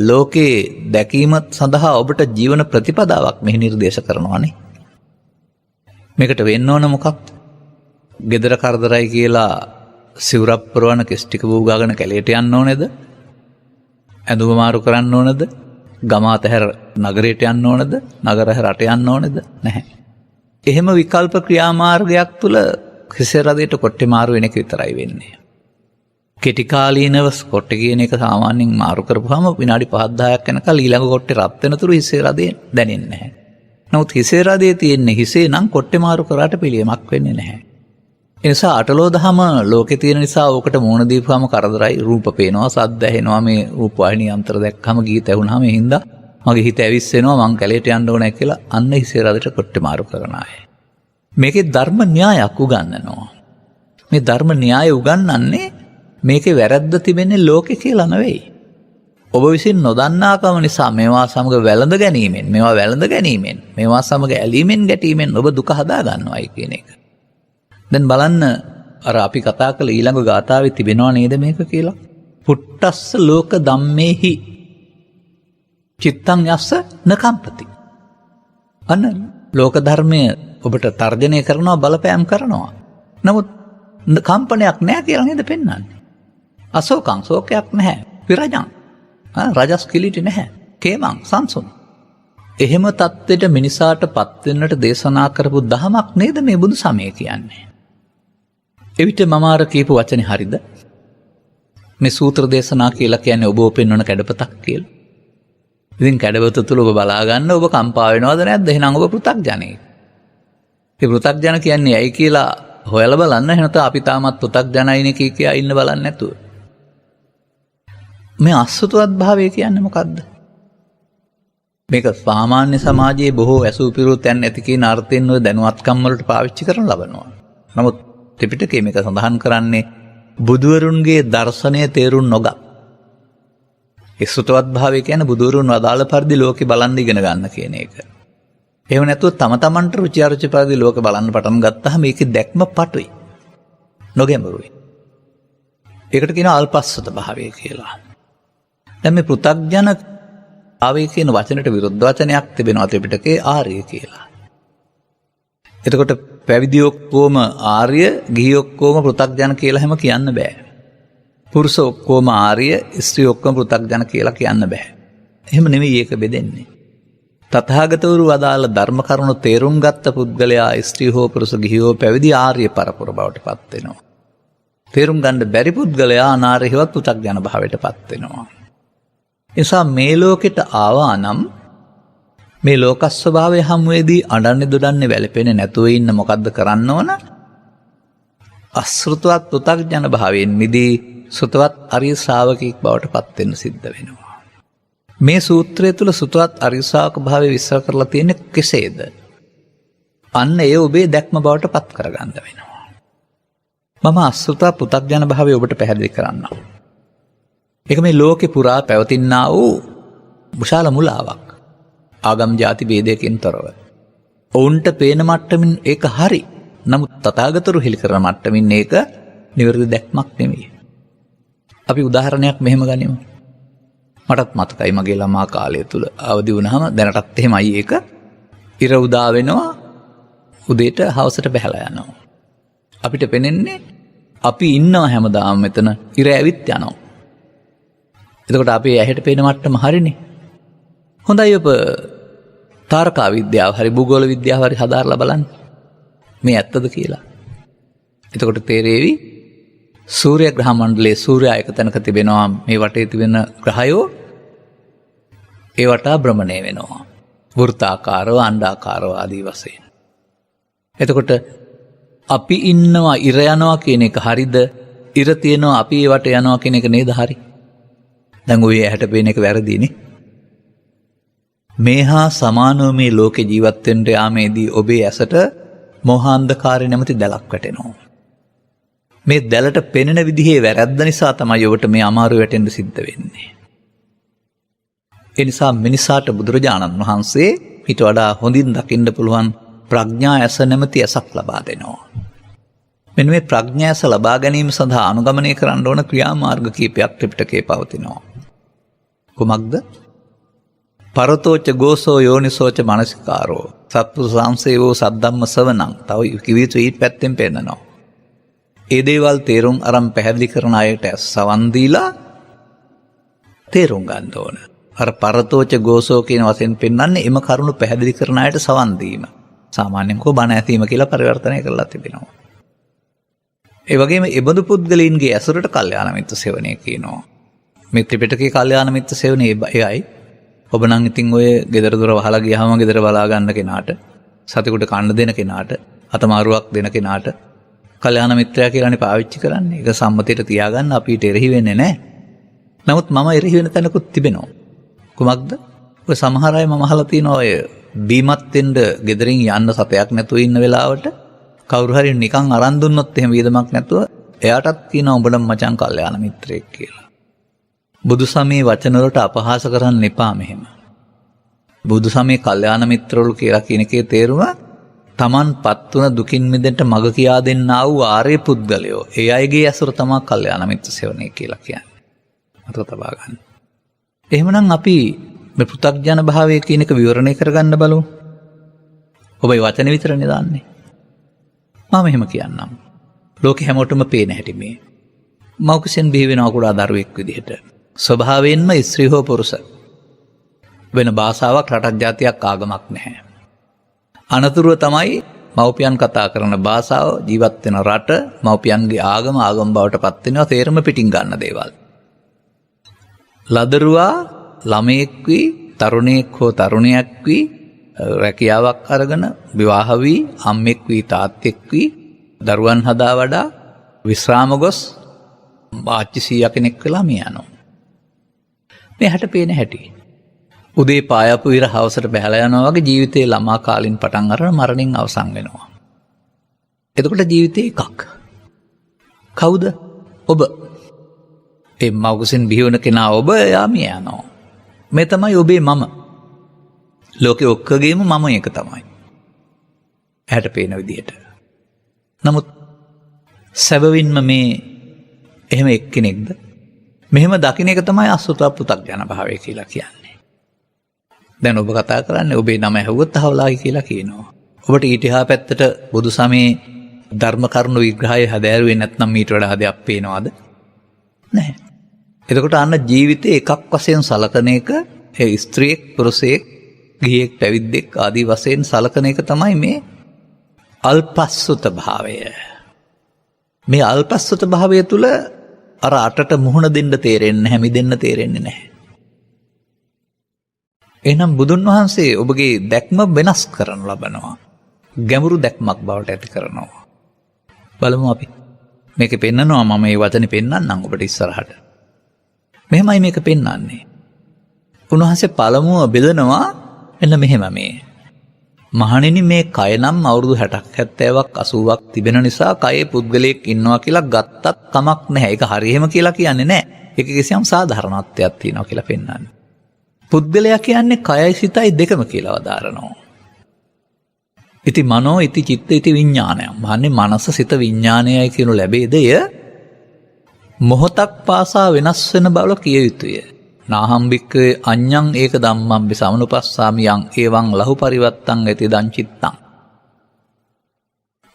ලෝකේ දැකීම සඳහා ඔබට ජීවන ප්‍රතිපදාවක් මෙහි නිර්දේශ කරනවානේ. මේකට වෙන්න ඕන මොකක්ද? gedara කරදරයි කියලා සිවුරක් පුරවන කෙස් ටික බූගාගෙන කැලේට යන්න ඕනේද? ඇඳුම මාරු කරන්න ඕනේද? ගම අතහැර නගරයට යන්න ඕනේද? නගර අතහැර රට යන්න ඕනේද? නැහැ. එහෙම විකල්ප ක්‍රියාමාර්ගයක් තුල හිසේ රදයට කොට්ටේ මාරු වෙන එක විතරයි වෙන්නේ. කෙටි කාලීනව කොට්ටේ කියන එක සාමාන්‍යයෙන් මාරු කරපුවාම විනාඩි 5-10ක් යනකල් ඊළඟ කොට්ටේ රත් වෙනතුරු හිසේ රදේ දැනෙන්නේ නැහැ. නමුත් හිසේ රදේ තියෙන්නේ හිසේ නම් කොට්ටේ මාරු කරාට පිළියමක් වෙන්නේ නැහැ. ඒ නිසා අටලෝ දහම ලෝකේ තියෙන නිසා ඕකට මූණ දීපුවාම කරදරයි, රූප පේනවා, සද්ද ඇහෙනවා, මේ රූප වාහිනී යන්ත්‍ර දැක්කම ගීත ඇහුනහම ඒ හින්දා මගේ හිත ඇවිස්සෙනවා, මං කැලේට යන්න ඕනේ කියලා අන්න හිසේ රදට කොට්ටේ මාරු කරන අය. මේකේ ධර්ම න්‍යායක් උගන්වනවා. මේ ධර්ම න්‍යාය උගන්වන්නේ මේකේ වැරද්ද තිබෙන්නේ ලෝකේ කියලා නෙවෙයි. ඔබ විසින් නොදන්නාකම නිසා මේවා සමග වැළඳ ගැනීමෙන්, මේවා සමග ඇලීමෙන් ගැටීමෙන් ඔබ දුක හදා ගන්නවායි කියන එක. දැන් බලන්න අර අපි කතා කළ ඊළඟ ගාථාවේ තිබෙනව නේද මේක කියලා? පුට්ටස්ස ලෝක ධම්මේහි චිත්තං යස්ස නකම්පති. අන්න ලෝක ධර්මය ඔබට තර්ජනය කරනවා, බලපෑම් කරනවා. නමුත් කම්පනයක් නැහැ කියලා නේද පෙන්වන්නේ? අශෝකං ශෝකයක් නැහැ. විරජං රජස් කිලිටි නැහැ. කේමං සංසුන්. එහෙම தත්ත්වයට මිනිසාට පත් වෙන්නට දේශනා කරපු දහමක් නේද මේ බුදු සමය කියන්නේ? එවිට මම අර කියපු වචනේ හරිද? මේ සූත්‍ර දේශනා කියලා කියන්නේ ඔබ පෙන්වන කැඩපතක් කියලා. ඉතින් කැඩපත තුල ඔබ බලා ගන්න ඔබ කම්පා වෙනවද නැද්ද? එහෙනම් ඔබ පෘථග්ජනෙක්. ඒ පෘථග්ජන කියන්නේ ඇයි කියලා හොයලා බලන්න. එහෙනම් අපි තාමත් පෘථග්ජනයිනේ කියා ඉන්න බලන්නේ නැතුව. මේ අසුතවත් භාවය කියන්නේ මොකද්ද? මේක සාමාන්‍ය සමාජයේ බොහෝ ඇසූ පිරුතයන් ඇති කියන අර්ථයෙන් ඔය දැනුවත්කම් වලට පාවිච්චි කරන ලබනවා. නමුත් ත්‍රිපිටකයේ මේක සඳහන් කරන්නේ බුදුවරුන්ගේ දර්ශනය තේරුම් නොගත්. ඒ සුතවත් භාවය කියන්නේ බුදුවරුන් වදාළ පරිදි ලෝකේ බලන් ඉගෙන ගන්න කියන එක. එහෙම නැතුව තම තමන්ට රුචි අරුචි පරිදි ලෝකේ බලන්න පටන් ගත්තාම මේකේ දැක්ම පටුයි. නොගැඹුරුයි. ඒකට කියනවා අල්පස්සත භාවය කියලා. දැන් මේ පෘථග්ජන ආවේ කියන වචනට විරුද්ධ වචනයක් තිබෙනවා ත්‍රිපිටකේ ආර්ය කියලා. එතකොට පැවිදි ඔක්කොම ආර්ය, ගිහි ඔක්කොම පෘථග්ජන කියලා හැම කියන්න බෑ. පුරුෂ ඔක්කොම ආර්ය, ස්ත්‍රී ඔක්කොම පෘථග්ජන කියලා කියන්න බෑ. එහෙම නෙමෙයි ඒක බෙදෙන්නේ. තථාගතවරු වදාළ ධර්ම කරුණු තේරුම් ගත්ත පුද්ගලයා ස්ත්‍රී හෝ පුරුෂ ගිහි හෝ පැවිදි ආර්ය පරපුර බවට පත් වෙනවා. තේරුම් ගන්න බැරි පුද්ගලයා අනාර්යවත් පෘථග්ජන භාවයට පත් වෙනවා. එසා මේ ලෝකෙට ආවා නම් මේ ලෝක ස්වභාවය හමුවේදී අඬන්නේ දොඩන්නේ වැළපෙන්නේ නැතුව ඉන්න මොකද්ද කරන්න ඕන? අසෘතවත් පෘථග්ජන භාවයෙන් මිදී සෘතවත් ආර්ය ශ්‍රාවකෙක් බවට පත් වෙන්න සිද්ධ වෙනවා. මේ සූත්‍රය තුල සෘතවත් ආර්ය ශ්‍රාවක භාවය විස්තර කරලා තියෙන්නේ කෙසේද? අන්න ඒ ඔබේ දැක්ම බවට පත් කරගන්න වෙනවා. මම අසෘතවත් පෘථග්ජන භාවය ඔබට පැහැදිලි කරන්නම්. ඒක මේ ලෝකේ පුරා පැවතිනා වූ විශාල මුලාවක්. ආගම් ಜಾති ભેදයකින් තොරව. ඔවුන්ට පේන මට්ටමින් ඒක හරි. නමුත් තථාගතවරු හෙළි කරන මට්ටමින් ඒක නිවැරදි දැක්මක් නෙමෙයි. අපි උදාහරණයක් මෙහෙම ගනිමු. මටත් මතකයි මගේ ළමා කාලය තුල අවදි වුණාම දැනටත් එහෙමයි ඒක. ඉර උදා වෙනවා උදේට හවසට බහැලා යනවා. අපිට පෙනෙන්නේ අපි ඉන්නවා හැමදාම මෙතන ඉර ඇවිත් යනවා. එතකොට අපේ ඇහැට පේන මට්ටම හරිනේ. හොඳයි ඔබ තාරකා විද්‍යාව හරි භූගෝල විද්‍යාව හරි හදාarලා බලන්න. මේ ඇත්තද කියලා. එතකොට තේරෙවි සූර්ය ග්‍රහ මණ්ඩලයේ සූර්යයා එක තැනක තිබෙනවා මේ වටේ තිබෙන ග්‍රහයෝ ඒ වටා භ්‍රමණය වෙනවා. වෘත්තාකාරව අණ්ඩාකාරව ආදී වශයෙන්. එතකොට අපි ඉන්නවා ඉර යනවා කියන එක හරිද? ඉර තියෙනවා අපි ඒ වට යනවා කියන එක නේද හරි? දැන් ඔය ඇහැට පේන එක වැරදිනේ. මේහා සමානව මේ ලෝකේ ජීවත් වෙන්න යාමේදී ඔබේ ඇසට මෝහාන්ධකාරය නැමැති දැලක් වැටෙනවා. මේ දැලට පෙනෙන විදිහේ වැරද්ද නිසා තමයි ඔබට මේ අමාරු වැටෙන්න සිද්ධ වෙන්නේ. ඒ නිසා මිනිසාට බුදුරජාණන් වහන්සේ ඊට වඩා හොඳින් දකින්න පුළුවන් ප්‍රඥා ඇස නැමැති ඇසක් ලබා දෙනවා. මෙන්න මේ ප්‍රඥා ඇස ලබා ගැනීම සඳහා අනුගමනය කරන්න ඕන ක්‍රියාමාර්ග කීපයක් ත්‍රිපිටකයේ පවතිනවා. කුමක්ද? පරතෝච ගෝසෝ යෝනිසෝච මනසිකාරෝ සත්පුරුෂ සංසේවෝ සද්ධම්ම සවණං. තව කිවිතු ඊට පැත්තෙන් පෙන්නනවා. ඒ දේවල් තේරුම් අරන් පැහැදිලි කරන අයට සවන් දීලා තේරුම් ගන්න ඕන. අර පරතෝච ගෝසෝ කියන වශයෙන් පෙන්වන්නේ එම කරුණු පැහැදිලි කරන අයට සවන් දීම. සාමාන්‍යයෙන් කෝ බණ ඇසීම කියලා පරිවර්තනය කරලා තිබෙනවා. ඒ වගේම එබඳු පුද්ගලයන්ගේ ඇසුරට කල්යාණ මිත්‍ර සේවනය කියනවා. මේ ත්‍රිපිටකයේ කල්යාණ මිත්‍ර සේවනය එයයි. ඔබ නම් ඉතින් ඔය ගෙදර දොර වහලා ගියාම ගෙදර බලා ගන්න කෙනාට, සතෙකුට කන්න දෙන කෙනාට, අතමාරුවක් දෙන කෙනාට කල්යාණ මිත්‍රයා කියලානේ පාවිච්චි කරන්නේ. ඒක සම්මතයට තියාගන්න අපිට එරෙහි වෙන්නේ නැහැ. නමුත් මම එරෙහි වෙන තැනකුත් තිබෙනවා. කුමක්ද? ඔය සමහර අය මම අහලා තියෙනවා ඔය බීමත් වෙන්න ගෙදරින් යන්න සතයක් නැතුව ඉන්න වෙලාවට කවුරු හරි නිකන් අරන් දුන්නොත් එහෙම වියදමක් නැතුව එයාටත් කියනවා උඹට මචං කල්යාණ මිත්‍රයෙක් කියලා. බුදු සමයේ වචන වලට අපහාස කරන්න එපා මෙහෙම. බුදු සමයේ කල්යාණ මිත්‍රවරු කියලා කියන එකේ තේරුම තමන්පත් වුණ දුකින් මිදෙන්න මඟ කියා දෙන්නා වූ ආර්ය පුද්ගලයෝ. ඒ අයගේ ඇසුර තමයි කල්යාණ මිත්‍ර සේවනය කියලා කියන්නේ. මතක තබා ගන්න. එහෙමනම් අපි මේ පෘථග්ජන භාවය කියන එක විවරණය කරගන්න බලමු. ඔබයි වචන විතරනේ දාන්නේ. මම එහෙම කියන්නම්. ලෝකෙ හැමෝටම පේන හැටි මේ. මෞකසෙන් බිහි වෙන කුඩා දරුවෙක් විදිහට. ස්වභාවයෙන්ම ස්ත්‍රී හෝ පුරුෂ. වෙන භාෂාවක් රටක් ජාතියක් ආගමක් නැහැ. අනතුරුව තමයි මව්පියන් කතා කරන භාෂාව, ජීවත් වෙන රට, මව්පියන්ගේ ආගම බවට පත් වෙනවා. තේරම පිටින් ගන්න දේවල්. ලදරුවා ළමයෙක් වී, තරුණයෙක් හෝ තරුණියක් වී රැකියාවක් අරගෙන විවාහ වී, අම්මෙක් වී, තාත්තෙක් වී, දරුවන් හදා වඩා විශ්‍රාම ගොස් ආච්චි සීයා කෙනෙක් වෙලා මේ යනවා. මේ හැට පේන හැටි. උදේ පායපු ඉර හවසට බහැලා යනවා වගේ ජීවිතේ ළමා කාලින් පටන් අරගෙන මරණින් අවසන් වෙනවා. එතකොට ජීවිතේ එකක්. කවුද? ඔබ. ඒ මව්කුසින් බිහි වුණ කෙනා ඔබ, යා මිය යනවා. මේ තමයි ඔබේ මම. ලෝකෙ ඔක්කොගේම මම එක තමයි. ඇහැට පේන විදිහට. නමුත් සැබවින්ම මේ එහෙම එක්කෙනෙක්ද? මෙහෙම දකින්න එක තමයි අසුත පෘථග්ජන භාවය කියලා කියන්නේ. දැන් ඔබ කතා කරන්නේ ඔබේ නම ඇහුවොත් අහවලායි කියලා කියනවා. ඔබට ඊට එහා පැත්තට බුදු සමයේ ධර්ම කරුණු විග්‍රහය හදාරුවේ නැත්නම් ඊට වඩා හදයක් පේනවද? නැහැ. එතකොට අන්න ජීවිතේ එකක් වශයෙන් සලකන එක ඒ ස්ත්‍රියෙක් පුරුෂයෙක් ගිහියෙක් පැවිද්දෙක් ආදී වශයෙන් සලකන එක තමයි මේ අල්පස්සුත භාවය. මේ අල්පස්සුත භාවය තුල අර අටට මුහුණ දෙන්න තේරෙන්නේ නැහැ, මිදෙන්න තේරෙන්නේ නැහැ. එහෙනම් බුදුන් වහන්සේ ඔබගේ දැක්ම වෙනස් කරන ලබනවා. ගැඹුරු දැක්මක් බවට ඇති කරනවා. බලමු අපි. මේක පෙන්නනවා මම මේ වචනේ පෙන්නන්නම් ඔබට ඉස්සරහට. මෙහෙමයි මේක පෙන්නන්නේ. උන්වහන්සේ පළමුව බෙදනවා එන්න මෙහෙම මේ. මහණෙනි මේ කය නම් අවුරුදු 60ක් 70ක් 80ක් තිබෙන නිසා කයේ පුද්ගලයෙක් ඉන්නවා කියලා ගත්තත් කමක් නැහැ. ඒක හරියම කියලා කියන්නේ නැහැ. ඒක කිසියම් සාධාරණත්වයක් තියෙනවා කියලා පෙන්නන්නේ. පුද්ගලයා කියන්නේ කයයි සිතයි දෙකම කියලා වදාරනවා. ඉති මනෝ ඉති චිත්ත ඉති විඥානය. මහන්නේ මනස සිත විඥානයයි කියනු ලැබේද එය මොහොතක් පාසා වෙනස් වෙන බව කිය යුතුය. නාහම්බික්කේ අඤ්ඤං ඒක ධම්මම්බි සමනුපස්සාමියං එවං ලහු පරිවත්තං ඇති දං චිත්තං.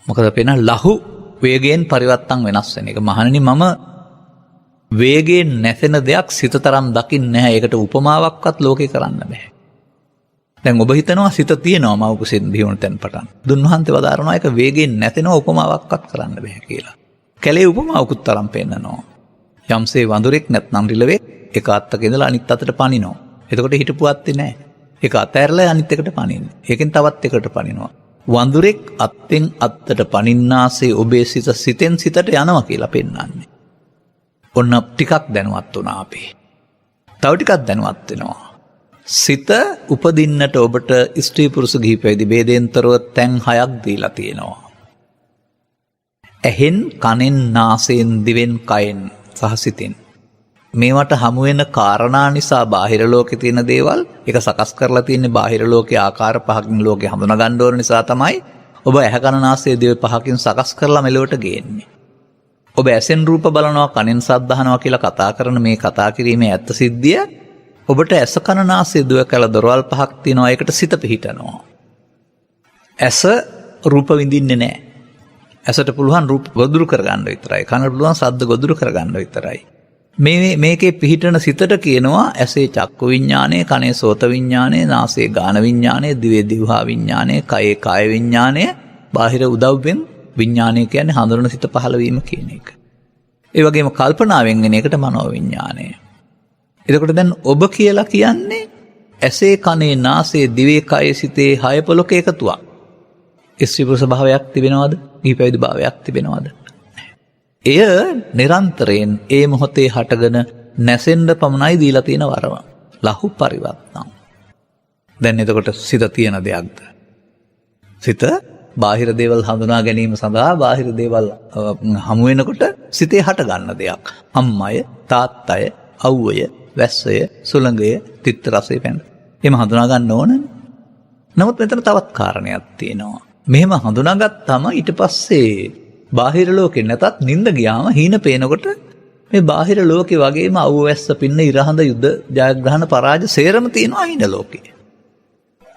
මොකද පේන ලහු වේගයෙන් පරිවත්තං වෙනස් වෙන එක. මහණෙනි මම වේගයෙන් නැසෙන දෙයක් සිත තරම් දකින්නේ නැහැ. ඒකට උපමාවක්වත් ලෝකේ කරන්න බෑ. දැන් ඔබ හිතනවා සිත තියෙනවා මව කුසෙන් බිහිවුණ තැන් පටන්. දුන්වහන්සේ වදාරනවා ඒක වේගයෙන් නැතෙනවා උපමාවක්වත් කරන්න බෑ කියලා. කැලේ උපමාවකුත් තරම් පෙන්නනවා. යම්සේ වඳුරෙක් නැත්නම් රිලෙවෙක් එක අත්තක ඉඳලා අනිත් අතට පනිනවා. එතකොට හිටපු අත්තේ නැහැ. ඒක අතෑරලා අනිත් එකට පනින්නේ. ඒකෙන් තවත් එකට පනිනවා. වඳුරෙක් අත්ෙන් අත්තට පනින්නාසේ ඔබේ සිත සිතෙන් සිතට යනවා කියලා පෙන්නන්නේ. ඔන්න ටිකක් දැනුවත් වුණා අපි. තව ටිකක් දැනුවත් වෙනවා. සිත උපදින්නට ඔබට ස්ත්‍රී පුරුෂ ගිහි පැවිදි ભેදෙන්තරව තැන් 6ක් දීලා තියෙනවා. ඇහෙන්, කනෙන්, නාසයෙන්, දිවෙන්, කයෙන් සහ සිතෙන්. මේවට හමු වෙන කාරණා නිසා බාහිර ලෝකේ තියෙන දේවල් ඒක සකස් කරලා තියෙන්නේ බාහිර ලෝකයේ ආකාර පහකින් ලෝකේ හඳුනා ගන්න ඕන නිසා තමයි ඔබ ඇහ කන නාසය දිව පහකින් සකස් කරලා මෙලොවට ගේන්නේ. ඔබ ඇසෙන් රූප බලනවා කනෙන් ශබ්ද අහනවා කියලා කතා කරන මේ කතා කිරීමේ ඇත්ත සිද්ධිය ඔබට ඇස කන නාසය දිව කළ දොරවල් පහක් තියෙනවා. ඒකට සිත පිහිටනවා. ඇස රූප විඳින්නේ නැහැ. ඇසට පුළුවන් රූප ගොදුරු කරගන්න විතරයි. කනට පුළුවන් ශබ්ද ගොදුරු කරගන්න විතරයි. මේකේ පිහිටන සිතට කියනවා ඇසේ චක්කු විඥානය, කනේ සෝත විඥානය, නාසයේ ගාන විඥානය, දිවේ දිවහා විඥානය, කයේ කාය විඥානය, බාහිර උදව්වෙන් විඥානය කියන්නේ හඳුනන සිත පහළ වීම කියන එක. ඒ වගේම කල්පනාවෙන් එන එකට මනෝ විඥානය. එතකොට දැන් ඔබ කියලා කියන්නේ ඇසේ කනේ නාසයේ දිවේ කයේ සිතේ හය පොලක එකතුවක්. ස්ත්‍රී පුරුෂ භාවයක් තිබෙනවද? ගිහි පැවිදි භාවයක් තිබෙනවද? එය නිරන්තරයෙන් ඒ මොහොතේ හටගෙන නැසෙන්න පමණයි දීලා තියෙන වරම. ලහු පරිවත්තං. දැන් එතකොට සිත තියෙන දෙයක්ද? සිත බාහිර දේවල් හඳුනා ගැනීම සඳහා බාහිර දේවල් හමු වෙනකොට සිතේ හට ගන්න දෙයක්. අම්මය, තාත්තය, අව්වය, වැස්සය, සුළඟය, තිත්ත රසය පැන. එහෙම හඳුනා ගන්න ඕනනේ. නමුත් මෙතන තවත් කාරණයක් තියෙනවා. මෙහෙම හඳුනාගත්තාම ඊට පස්සේ බාහිර ලෝකේ නැතත් නිින්ද ගියාම හීන පේනකොට මේ බාහිර ලෝකේ වගේම අවුවැස්ස පින්න ඉරහඳ යුද්ධ ජයග්‍රහණ පරාජය සේරම තියෙනවා හීන ලෝකේ.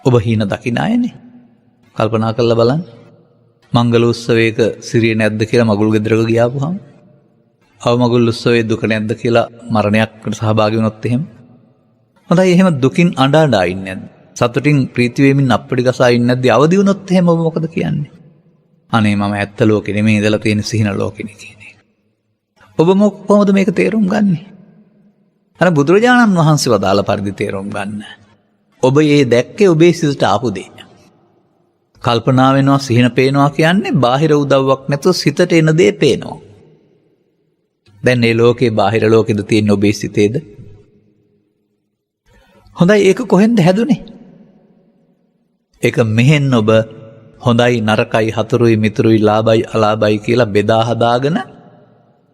ඔබ හීන දකින්න අයනේ. කල්පනා කරලා බලන්න. මංගල උත්සවයක සිරිය නැද්ද කියලා මගුල් ගෙදරක ගියාපුවාම අව මගුල් උත්සවයේ දුක නැද්ද කියලා මරණයකට සහභාගී වුණොත් එහෙම. හොඳයි එහෙම දුකින් අඬ අඬ ඉන්නේ නැද්ද? සතුටින් ප්‍රීති වෙමින් අප්පටි ගසා ඉන්නේ නැද්ද? අවදි වුණොත් එහෙම ඔබ මොකද කියන්නේ? අනේ මම ඇත්ත ලෝකෙ නෙමෙයි ඉඳලා තියෙන සිහින ලෝකෙනේ කියන එක. ඔබ කොහොමද මේක තේරුම් ගන්නෙ? අර බුදුරජාණන් වහන්සේ වදාළ පරිදි තේරුම් ගන්න. ඔබ මේ දැක්කේ ඔබේ සිතට ආපු දේ. කල්පනා වෙනවා සිහින පේනවා කියන්නේ බාහිර උදව්වක් නැතුව සිතට එන දේ පේනවා. දැන් මේ ලෝකේ බාහිර ලෝකෙද තියෙන ඔබේ සිතේද? හොඳයි ඒක කොහෙන්ද හැදුනේ? ඒක මෙහෙන් ඔබ හොඳයි නරකයි හතුරුයි මිතුරුයි ලාභයි අලාභයි කියලා බෙදා හදාගෙන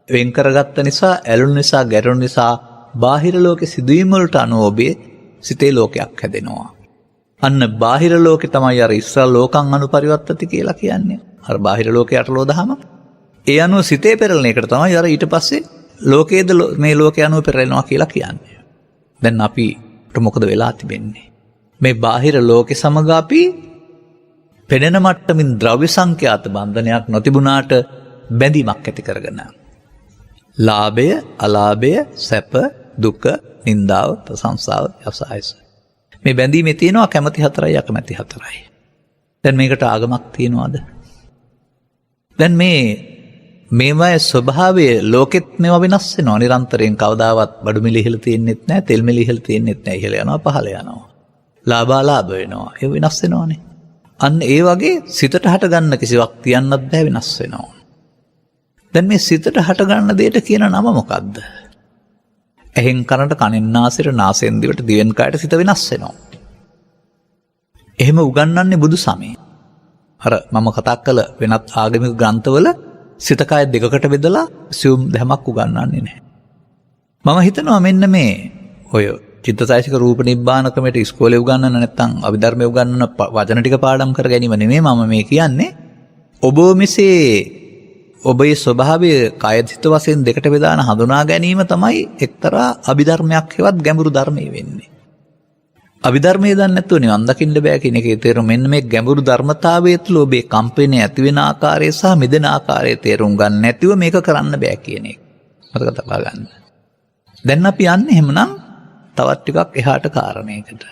වෙන් කරගත්ත නිසා ඇලුණු නිසා ගැටුණු නිසා බාහිර ලෝකේ සිදුවීම් වලට අනුව ඔබේ සිතේ ලෝකයක් හැදෙනවා. අන්න බාහිර ලෝකේ තමයි අර ඉස්සල් ලෝකං අනුපරිවත්තති කියලා කියන්නේ. අර බාහිර ලෝකේ අටලෝ දහම. ඒ අනුව සිතේ පෙරලන එකට තමයි අර ඊට පස්සේ ලෝකයේද මේ ලෝකේ අනුව පෙරලනවා කියලා කියන්නේ. දැන් අපිට මොකද වෙලා තිබෙන්නේ? මේ බාහිර ලෝකේ සමග අපි පෙනෙන මට්ටමින් ද්‍රව්‍ය සංඛ්‍යාත බන්ධනයක් නොතිබුණාට බැඳීමක් ඇති කරගෙන ලාභය, අලාභය, සැප, දුක, නින්දාව, ප්‍රශංසාව, යසායස. මේ බැඳීමේ තියෙනවා කැමැති හතරයි අකමැති හතරයි. දැන් මේකට ආගමක් තියෙනවද? දැන් මේවායේ ස්වභාවය ලෝකෙත් මේවා වෙනස් වෙනවා. නිරන්තරයෙන් කවදාවත් බඩු මිල ඉහළ තියෙන්නෙත් නැහැ, තෙල් මිල ඉහළ තියෙන්නෙත් නැහැ. ඉහළ යනවා පහළ යනවා. ලාභ අලාභ වෙනවා. ඒ වෙනස් වෙනවානේ. අන්න ඒ වගේ සිතට හටගන්න කිසිවක් තියන්නත් බෑ, වෙනස් වෙනවා. දැන් මේ සිතට හටගන්න දෙයට කියන නම මොකක්ද? ඇහෙන් කනට, කනෙන් නාසයට, නාසයෙන් දිවට, දිවෙන් කයට සිත වෙනස් වෙනවා. එහෙම උගන්වන්නේ බුදු සමය. අර මම කතා කළ වෙනත් ආගමික ග්‍රන්ථවල සිත කය දෙකකට බෙදලා සියුම් ධමයක් උගන්වන්නේ නැහැ. මම හිතනවා මෙන්න මේ ඔය චිත්තසයිසික රූප නිබ්බාන ක්‍රමයට ඉස්කෝලේ උගන්වන නැත්නම් අභිධර්මයේ උගන්වන වචන ටික පාඩම් කර ගැනීම නෙමෙයි මම මේ කියන්නේ. ඔබ මෙසේ ඔබේ ස්වභාවය කය සිත වශයෙන් දෙකට බෙදාන හඳුනා ගැනීම තමයි එක්තරා අභිධර්මයක් හෙවත් ගැඹුරු ධර්මයේ වෙන්නේ. අභිධර්මයේ දන්නේ නැතුව නිවන් දකින්න බෑ කියන එකේ තේරුම මෙන්න මේ ගැඹුරු ධර්මතාවය තුළ ඔබේ කම්පණය ඇති වෙන ආකාරය සහ මිදෙන ආකාරය තේරුම් ගන්න නැතිව මේක කරන්න බෑ කියන එක. මතක තබා ගන්න. දැන් අපි යන්නේ එහෙමනම් තවත් ටිකක් එහාට කාරණයකට.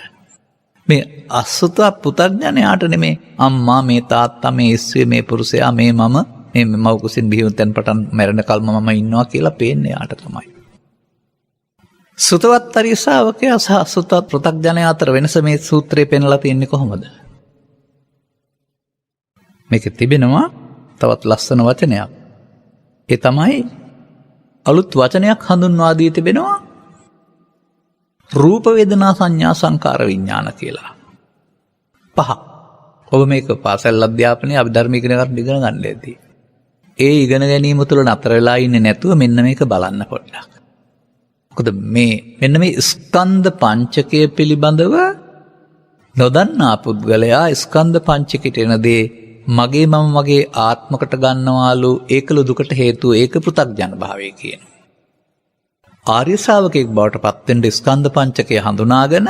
මේ අසුත පුතග්ජනයාට නෙමේ අම්මා, මේ තාත්තා, මේ ඉස්සේ, මේ පුරුෂයා, මේ මම, මේ මව් කුසින් බිහි වුණෙන් පටන් මැරෙන කල්ම මම ඉන්නවා කියලා පේන්නේ යාට තමයි. සුතවත් අරිය ශ්‍රාවකයා සහ අසුතවත් පෘථග්ජනයා අතර වෙනස මේ සූත්‍රයේ පෙන්වලා තියෙන්නේ කොහොමද? මේකේ තිබෙනවා තවත් ලස්සන වචනයක්. ඒ තමයි අලුත් වචනයක් හඳුන්වා දී තිබෙනවා රූප වේදනා සංඥා සංකාර විඥාන කියලා. 5. ඔබ මේක පාසල් අධ්‍යාපනයේ අභිධර්ම ඉගෙන ගන්න ඇති. ඒ ඉගෙන ගැනීම තුළ නතර වෙලා ඉන්නේ නැතුව මෙන්න මේක බලන්න පොඩ්ඩක්. මොකද මෙන්න මේ ස්කන්ධ පංචකය පිළිබඳව නොදන්නා පුද්ගලයා ස්කන්ධ පංචකයට එන දේ මගේ මම මගේ ආත්මකට ගන්නවාලු ඒකල දුකට හේතුව ඒක පෘථග්ජන භාවය කියනවා. ආර්ය ශ්‍රාවකෙක් බවට පත්වෙන්න ස්කන්ධ පංචකය හඳුනාගෙන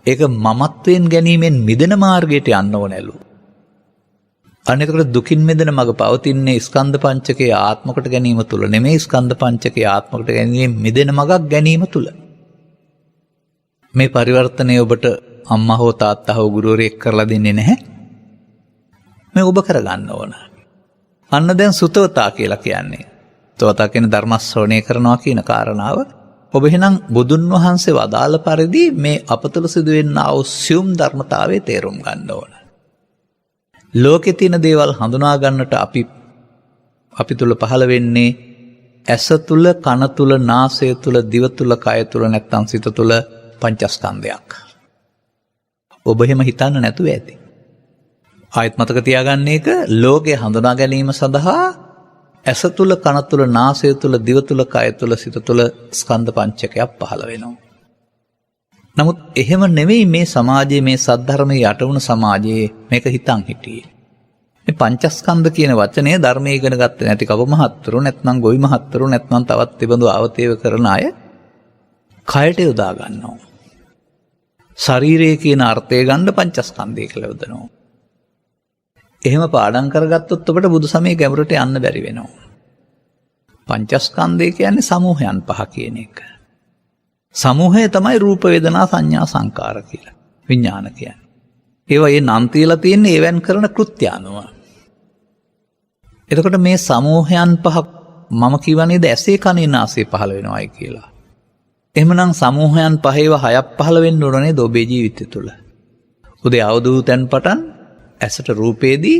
ඒක මමත්වයෙන් ගැනීමෙන් මිදෙන මාර්ගයට යන්න ඕනැලු. අනෙකට දුකින් මිදෙන මඟ පවතින්නේ ස්කන්ධ පංචකය ආත්මකට ගැනීම තුළ නෙමෙයි, ස්කන්ධ පංචකය ආත්මකට ගැනීම මිදෙන මඟක් ගැනීම තුළ. මේ පරිවර්තනය ඔබට අම්මා හෝ තාත්තා හෝ ගුරුවරයෙක් කරලා දෙන්නේ නැහැ. මේ ඔබ කරගන්න ඕන. අන්න දැන් සුතවතා කියලා කියන්නේ. සුතවතා කියන ධර්ම ශ්‍රවණය කරනවා කියන කාරණාව ඔබ එහෙනම් බුදුන් වහන්සේ වදාළ පරිදි මේ අපතුල සිදුවෙනා වූ සියුම් ධර්මතාවයේ තේරුම් ගන්න ඕන. ලෝකේ තියෙන දේවල් හඳුනා ගන්නට අපි තුල පහළ වෙන්නේ ඇස තුල, කන තුල, නාසය තුල, දිව තුල, කය තුල නැත්නම් සිත තුල පංචස්කන්ධයක්. ඔබ එහෙම හිතන්න නැතුව ඇති. ආයත් මතක තියාගන්න එක ලෝකේ හඳුනා ගැනීම සඳහා ඇස තුල, කන තුල, නාසය තුල, දිව තුල, කය තුල, සිත තුල ස්කන්ධ පංචකයක් පහළ වෙනවා. නමුත් එහෙම නෙවෙයි මේ සමාජයේ, මේ සද්ධර්මයේ යටවුණු සමාජයේ මේක හිතන් හිටියේ. මේ පංචස්කන්ධ කියන වචනේ ධර්මයේ ඉගෙන ගත්තේ නැති කව මහත්තුරු නැත්නම් ගොවි මහත්තුරු නැත්නම් තවත් තිබඳු ආවතේව කරන අය කයට යොදා ගන්නවා. ශරීරය කියන අර්ථය ගන්න පංචස්කන්ධය කියලා යොදනවා. එහෙම පාඩම් කරගත්තොත් ඔබට බුදු සමයේ ගැඹුරට යන්න බැරි වෙනවා. පංචස්කන්ධය කියන්නේ සමූහයන් 5 කියන එක. සමූහය තමයි රූප වේදනා සංඥා සංකාර කියලා. විඥාන කියන්නේ. ඒවා ඒ නම් තියලා තියෙන්නේ ඒවෙන් කරන කෘත්‍ය අනුව. එතකොට මේ සමූහයන් 5 මම කියවනේද ඇසේ කනේ නාසයේ පහළ වෙනවායි කියලා. එහෙමනම් සමූහයන් 5 6ක් පහළ වෙන්න ඕනේ ඔබේ ජීවිතය තුළ. උදේ අවදූ තැන් පටන් ඇසට රූපේදී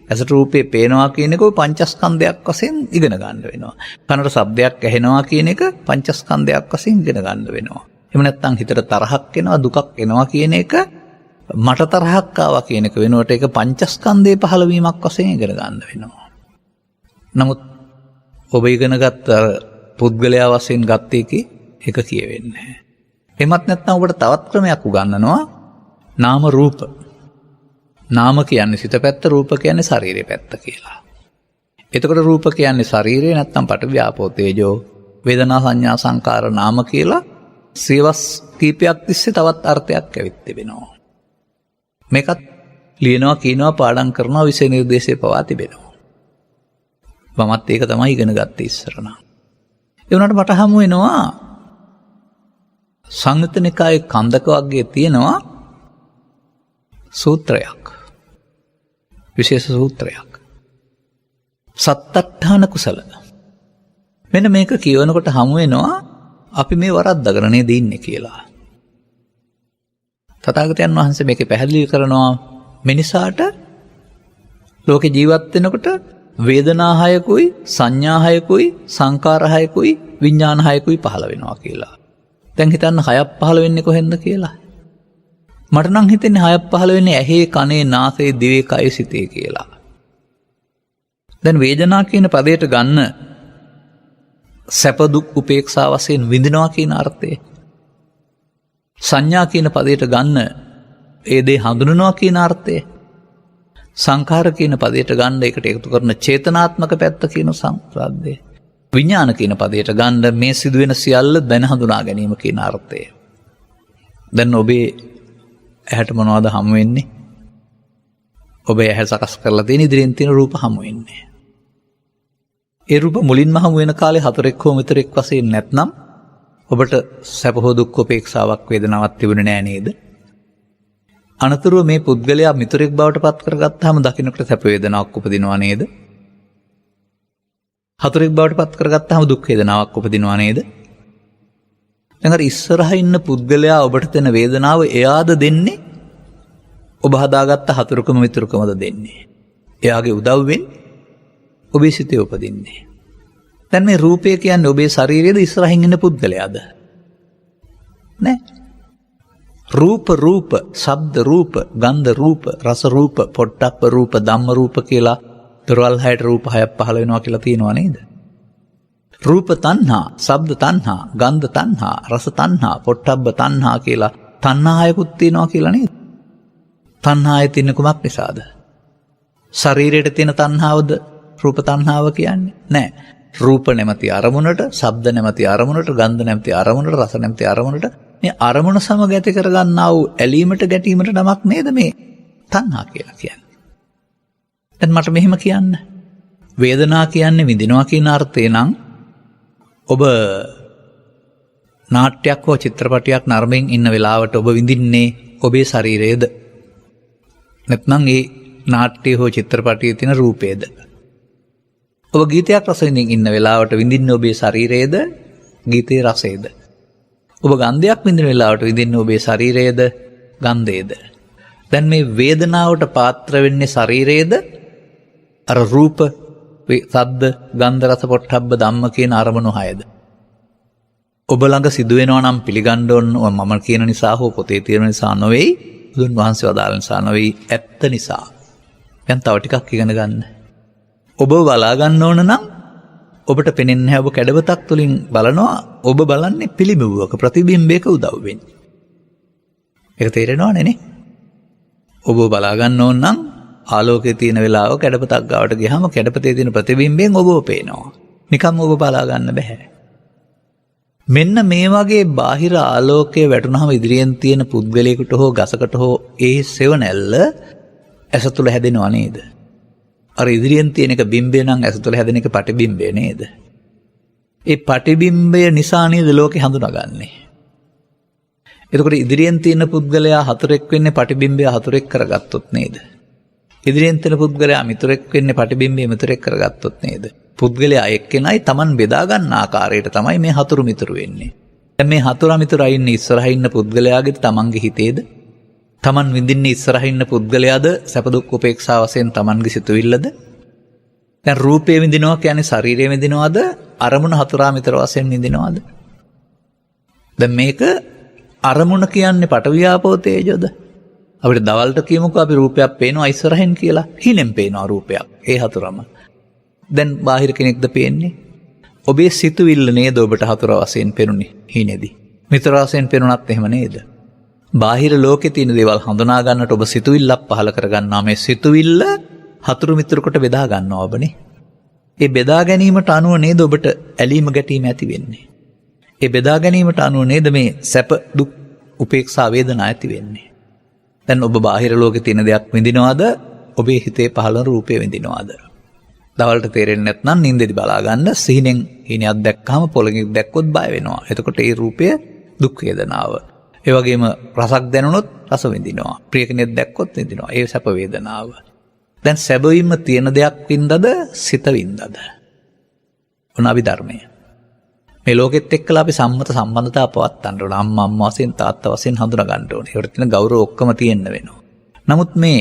ඇසට රූපේ පේනවා කියන එක පංචස්කන්ධයක් වශයෙන් ඉගෙන ගන්න වෙනවා. කනට ශබ්දයක් ඇහෙනවා කියන එක පංචස්කන්ධයක් වශයෙන් ඉගෙන ගන්න වෙනවා. එහෙම නැත්නම් හිතට තරහක් එනවා, දුකක් එනවා කියන එක මට තරහක් ආවා කියන එක වෙනුවට ඒක පංචස්කන්ධයේ පහළ වීමක් වශයෙන් ඉගෙන ගන්න වෙනවා. නමුත් ඔබ ඉගෙනගත් පුද්ගලයා වශයෙන් ගත්ත එකේ එක කියවෙන්නේ නැහැ. එමත් නැත්නම් ඔබට තවත් ක්‍රමයක් උගන්වනවා නාම රූප. නාම කියන්නේ සිත පැත්ත, රූප කියන්නේ ශරීරයේ පැත්ත කියලා. එතකොට රූප කියන්නේ ශරීරය නැත්නම් පඨවි ආපෝ තේජෝ, වේදනා සංඥා සංකාර නාම කියලා සියවස් කීපයක් තිස්සේ තවත් අර්ථයක් ඇවිත් තිබෙනවා. මේකත් ලියනවා, කියනවා, පාඩම් කරනවා, විෂය නිර්දේශය පවා තිබෙනවා. මමත් ඒක තමයි ඉගෙන ගත්තේ ඉස්සර නම්. ඒ වුණාට මට හමු වෙනවා සංයුත්ත නිකායේ කන්දක වර්ගයේ තියෙනවා සූත්‍රයක්. විශේෂ සූත්‍රයක්. සත්තට්ඨාන කුසල. මෙන්න මේක කියවනකොට හමු වෙනවා අපි මේ වරද්දගෙන නේද ඉන්නේ කියලා. තථාගතයන් වහන්සේ මේකේ පැහැදිලි කරනවා මිනිසාට ලෝකේ ජීවත් වෙනකොට වේදනා හයකුයි සංඥා හයකුයි සංකාර හයකුයි විඥාන හයකුයි පහළ වෙනවා කියලා. දැන් හිතන්න හයක් පහළ වෙන්නේ කොහෙන්ද කියලා. මට නම් හිතෙන්නේ හයක් පහළ වෙන්නේ ඇහි කනේ නාසයේ දිවේ කයේ සිතේ කියලා. දැන් වේදනා කියන පදයට ගන්න සැප දුක් උපේක්ෂා වශයෙන් විඳිනවා කියන අර්ථය. සංඥා කියන පදයට ගන්න ඒ දේ හඳුනනවා කියන අර්ථය. සංඛාර කියන පදයට ගන්න ඒකට එකතු කරන චේතනාත්මක පැත්ත කියන සංස්කාරය. විඥාන කියන පදයට ගන්න මේ සිදුවෙන සියල්ල දැන හඳුනා ගැනීම කියන අර්ථය. දැන් ඔබේ ඇහැට මොනවද හමු වෙන්නේ? ඔබේ ඇහැ සකස් කරලා තියෙන ඉදිරියෙන් තියෙන රූප හමු වෙන්නේ. ඒ රූප මුලින්ම හමු වෙන කාලේ හතරෙක් හෝ මෙතරෙක් වශයෙන් නැත්නම් ඔබට සැප හෝ දුක් උපේක්ෂාවක් වේදනාවක් තිබුණේ නෑ නේද? අනතුරුව මේ පුද්ගලයා මිතුරෙක් බවට පත් කරගත්තාම දකින්නට සැප වේදනාවක් උපදිනවා නේද? හතරෙක් බවට පත් කරගත්තාම දුක් වේදනාවක් උපදිනවා නේද? දැන් අර ඉස්සරහා ඉන්න පුද්ගලයා ඔබට දෙන වේදනාව එයාද දෙන්නේ? ඔබ හදාගත්ත හතුරුකම මිතුරුකමද දෙන්නේ? එයාගේ උදව්වෙන් ඔබේ සිතේ උපදින්නේ. දැන් මේ රූපය කියන්නේ ඔබේ ශරීරයේද ඉස්සරහින් ඉන්න පුද්ගලයාද? නෑ. රූප රූප, ශබ්ද රූප, ගන්ධ රූප, රස රූප, පොට්ටප්ප රූප, ධම්ම රූප කියලා දොරවල් හයට රූප හයක් පහළ වෙනවා කියලා තියෙනවා නේද? රූප තණ්හා, ශබ්ද තණ්හා, ගන්ධ තණ්හා, රස තණ්හා, පොට්ටබ්බ තණ්හා කියලා තණ්හායකුත් තියෙනවා කියලා නේද? තණ්හාය තියෙන කුමක් නිසාද? ශරීරයට තියෙන තණ්හාවද රූප තණ්හාව කියන්නේ? නෑ. රූප නැමැති අරමුණට, ශබ්ද නැමැති අරමුණට, ගන්ධ නැමැති අරමුණට, රස නැමැති අරමුණට මේ අරමුණ සමග ඇති කරගන්නා වූ ඇලීමට ගැටීමට නමක් නේද මේ තණ්හා කියලා කියන්නේ. දැන් මට මෙහෙම කියන්න. වේදනා කියන්නේ විඳිනවා කියන අර්ථය නම් ඔබ නාට්‍යයක් හෝ චිත්‍රපටයක් නරඹමින් ඉන්න වෙලාවට ඔබ විඳින්නේ ඔබේ ශරීරයේද? නැත්නම් ඒ නාට්‍ය හෝ චිත්‍රපටයේ තියෙන රූපයේද? ඔබ ගීතයක් රස විඳින්න ඉන්න වෙලාවට විඳින්නේ ඔබේ ශරීරයේද? ගීතයේ රසයේද? ඔබ ගන්ධයක් විඳින වෙලාවට විඳින්නේ ඔබේ ශරීරයේද? ගන්ධයේද? දැන් මේ වේදනාවට පාත්‍ර වෙන්නේ ශරීරයේද? අර රූප, ශබ්ද, ගන්ධ, රස, පොට්ටබ්බ ධම්ම කියන අරමුණු හයද? ඔබ ළඟ සිදුවෙනවා නම් පිළිගන්න ඕන මම කියන නිසා හෝ පොතේ තියෙන නිසා නොවේයි, බුදුන් වහන්සේ වදාළ නිසා නොවේයි, ඇත්ත නිසා. දැන් තව ටිකක් ඉගෙන ගන්න. ඔබ බලා ගන්න ඕන නම් ඔබට පෙනෙන්නේ නැහැ. ඔබ කැඩවතක් තුලින් බලනවා. ඔබ බලන්නේ පිළිඹුවක ප්‍රතිබිම්බයක උදව්වෙන්. ඒක තේරෙනවනේ නේ? ඔබ බලා ගන්න ඕන නම් ආලෝකයේ තියෙන වෙලාව කැඩපතක් ගාවට ගියාම කැඩපතේ තියෙන ප්‍රතිබිම්බයෙන් ඔබව පේනවා. නිකම් ඔබ බලා ගන්න බෑ. මෙන්න මේ වගේ බාහිර ආලෝකයේ වැටුනහම ඉදිරියෙන් තියෙන පුද්ගලයෙකුට හෝ ගසකට හෝ ඒ සෙවණැල්ල ඇස තුල හැදෙනව නේද? අර ඉදිරියෙන් තියෙන එක බිම්බය නම් ඇස තුල හැදෙන එක පටිබිම්බය නේද? ඒ පටිබිම්බය නිසා නේද ලෝකේ හඳුනාගන්නේ. එතකොට ඉදිරියෙන් තියෙන පුද්ගලයා හතුරෙක් වෙන්නේ පටිබිම්බය හතුරෙක් කරගත්තොත් නේද? ඉදිරියෙන් තියෙන පුද්ගලයා මිතුරෙක් වෙන්නේ පටිබිම්බය මිතුරෙක් කරගත්තොත් නේද? පුද්ගලයා එක්කෙනයි Taman බෙදා ගන්න ආකාරයට තමයි මේ හතුරු මිතුරු වෙන්නේ. දැන් මේ හතුරා මිතුරා ඉන්නේ ඉස්සරහා ඉන්න පුද්ගලයාගේ Tamanගේ හිතේද? Taman විඳින්නේ ඉස්සරහා ඉන්න පුද්ගලයාද සැප දුක් උපේක්ෂා වශයෙන් Tamanගේ සිතුවිල්ලද? දැන් රූපේ විඳිනවා කියන්නේ ශරීරය විඳිනවද? අරමුණ හතුරා මිතුර වශයෙන් විඳිනවද? දැන් මේක අරමුණ කියන්නේ පටවියාපෝ තේජෝද? අපිට දවල්ට කියමුකෝ අපි රූපයක් පේනවා ඉස්සරහින් කියලා. හිලෙන් පේනවා රූපයක්. ඒ හතුරම. දැන් බාහිර කෙනෙක්ද පේන්නේ? ඔබේ සිතුවිල්ල නේද ඔබට හතුර වශයෙන් පෙනුනේ හිනේදී. මිතුර වශයෙන් පෙනුනත් එහෙම නේද? බාහිර ලෝකේ තියෙන දේවල් හඳුනා ගන්නට ඔබ සිතුවිල්ලක් පහල කර ගන්නවා. මේ සිතුවිල්ල හතුරු මිතුරු කොට බෙදා ගන්නවා ඔබනේ. ඒ බෙදා ගැනීමට අනුව නේද ඔබට ඇලීම ගැටීම ඇති වෙන්නේ. ඒ බෙදා ගැනීමට අනුව නේද මේ සැප දුක් උපේක්ෂා වේදනා ඇති වෙන්නේ. දැන් ඔබ බාහිර ලෝකේ තියෙන දෙයක් විඳිනවද? ඔබේ හිතේ පහළන රූපය විඳිනවද? දවල්ට තේරෙන්නේ නැත්නම් නිින්දෙදි බලා ගන්න සිහිනෙන් හීනයක් දැක්කම පොළොංගික් දැක්කොත් බය වෙනවා. එතකොට ඒ රූපය දුක් වේදනාව. ඒ වගේම රසක් දැනුනොත් රස විඳිනවා. ප්‍රිය කෙනෙක් දැක්කොත් විඳිනවා. ඒ සැප වේදනාව. දැන් සැබවින්ම තියෙන දෙයක් වින්දද සිත වින්දද? ඔන්න අභිධර්මය. මේ ලෝකෙත් එක්කලා අපි සම්මත සම්බන්ධතාව පවත්වන්න ඕන. අම්මා වශයෙන් තාත්තා වශයෙන් හඳුනා ගන්න ඕනේ. ඒකට තියෙන ගෞරව ඔක්කොම තියෙන්න වෙනවා. නමුත් මේ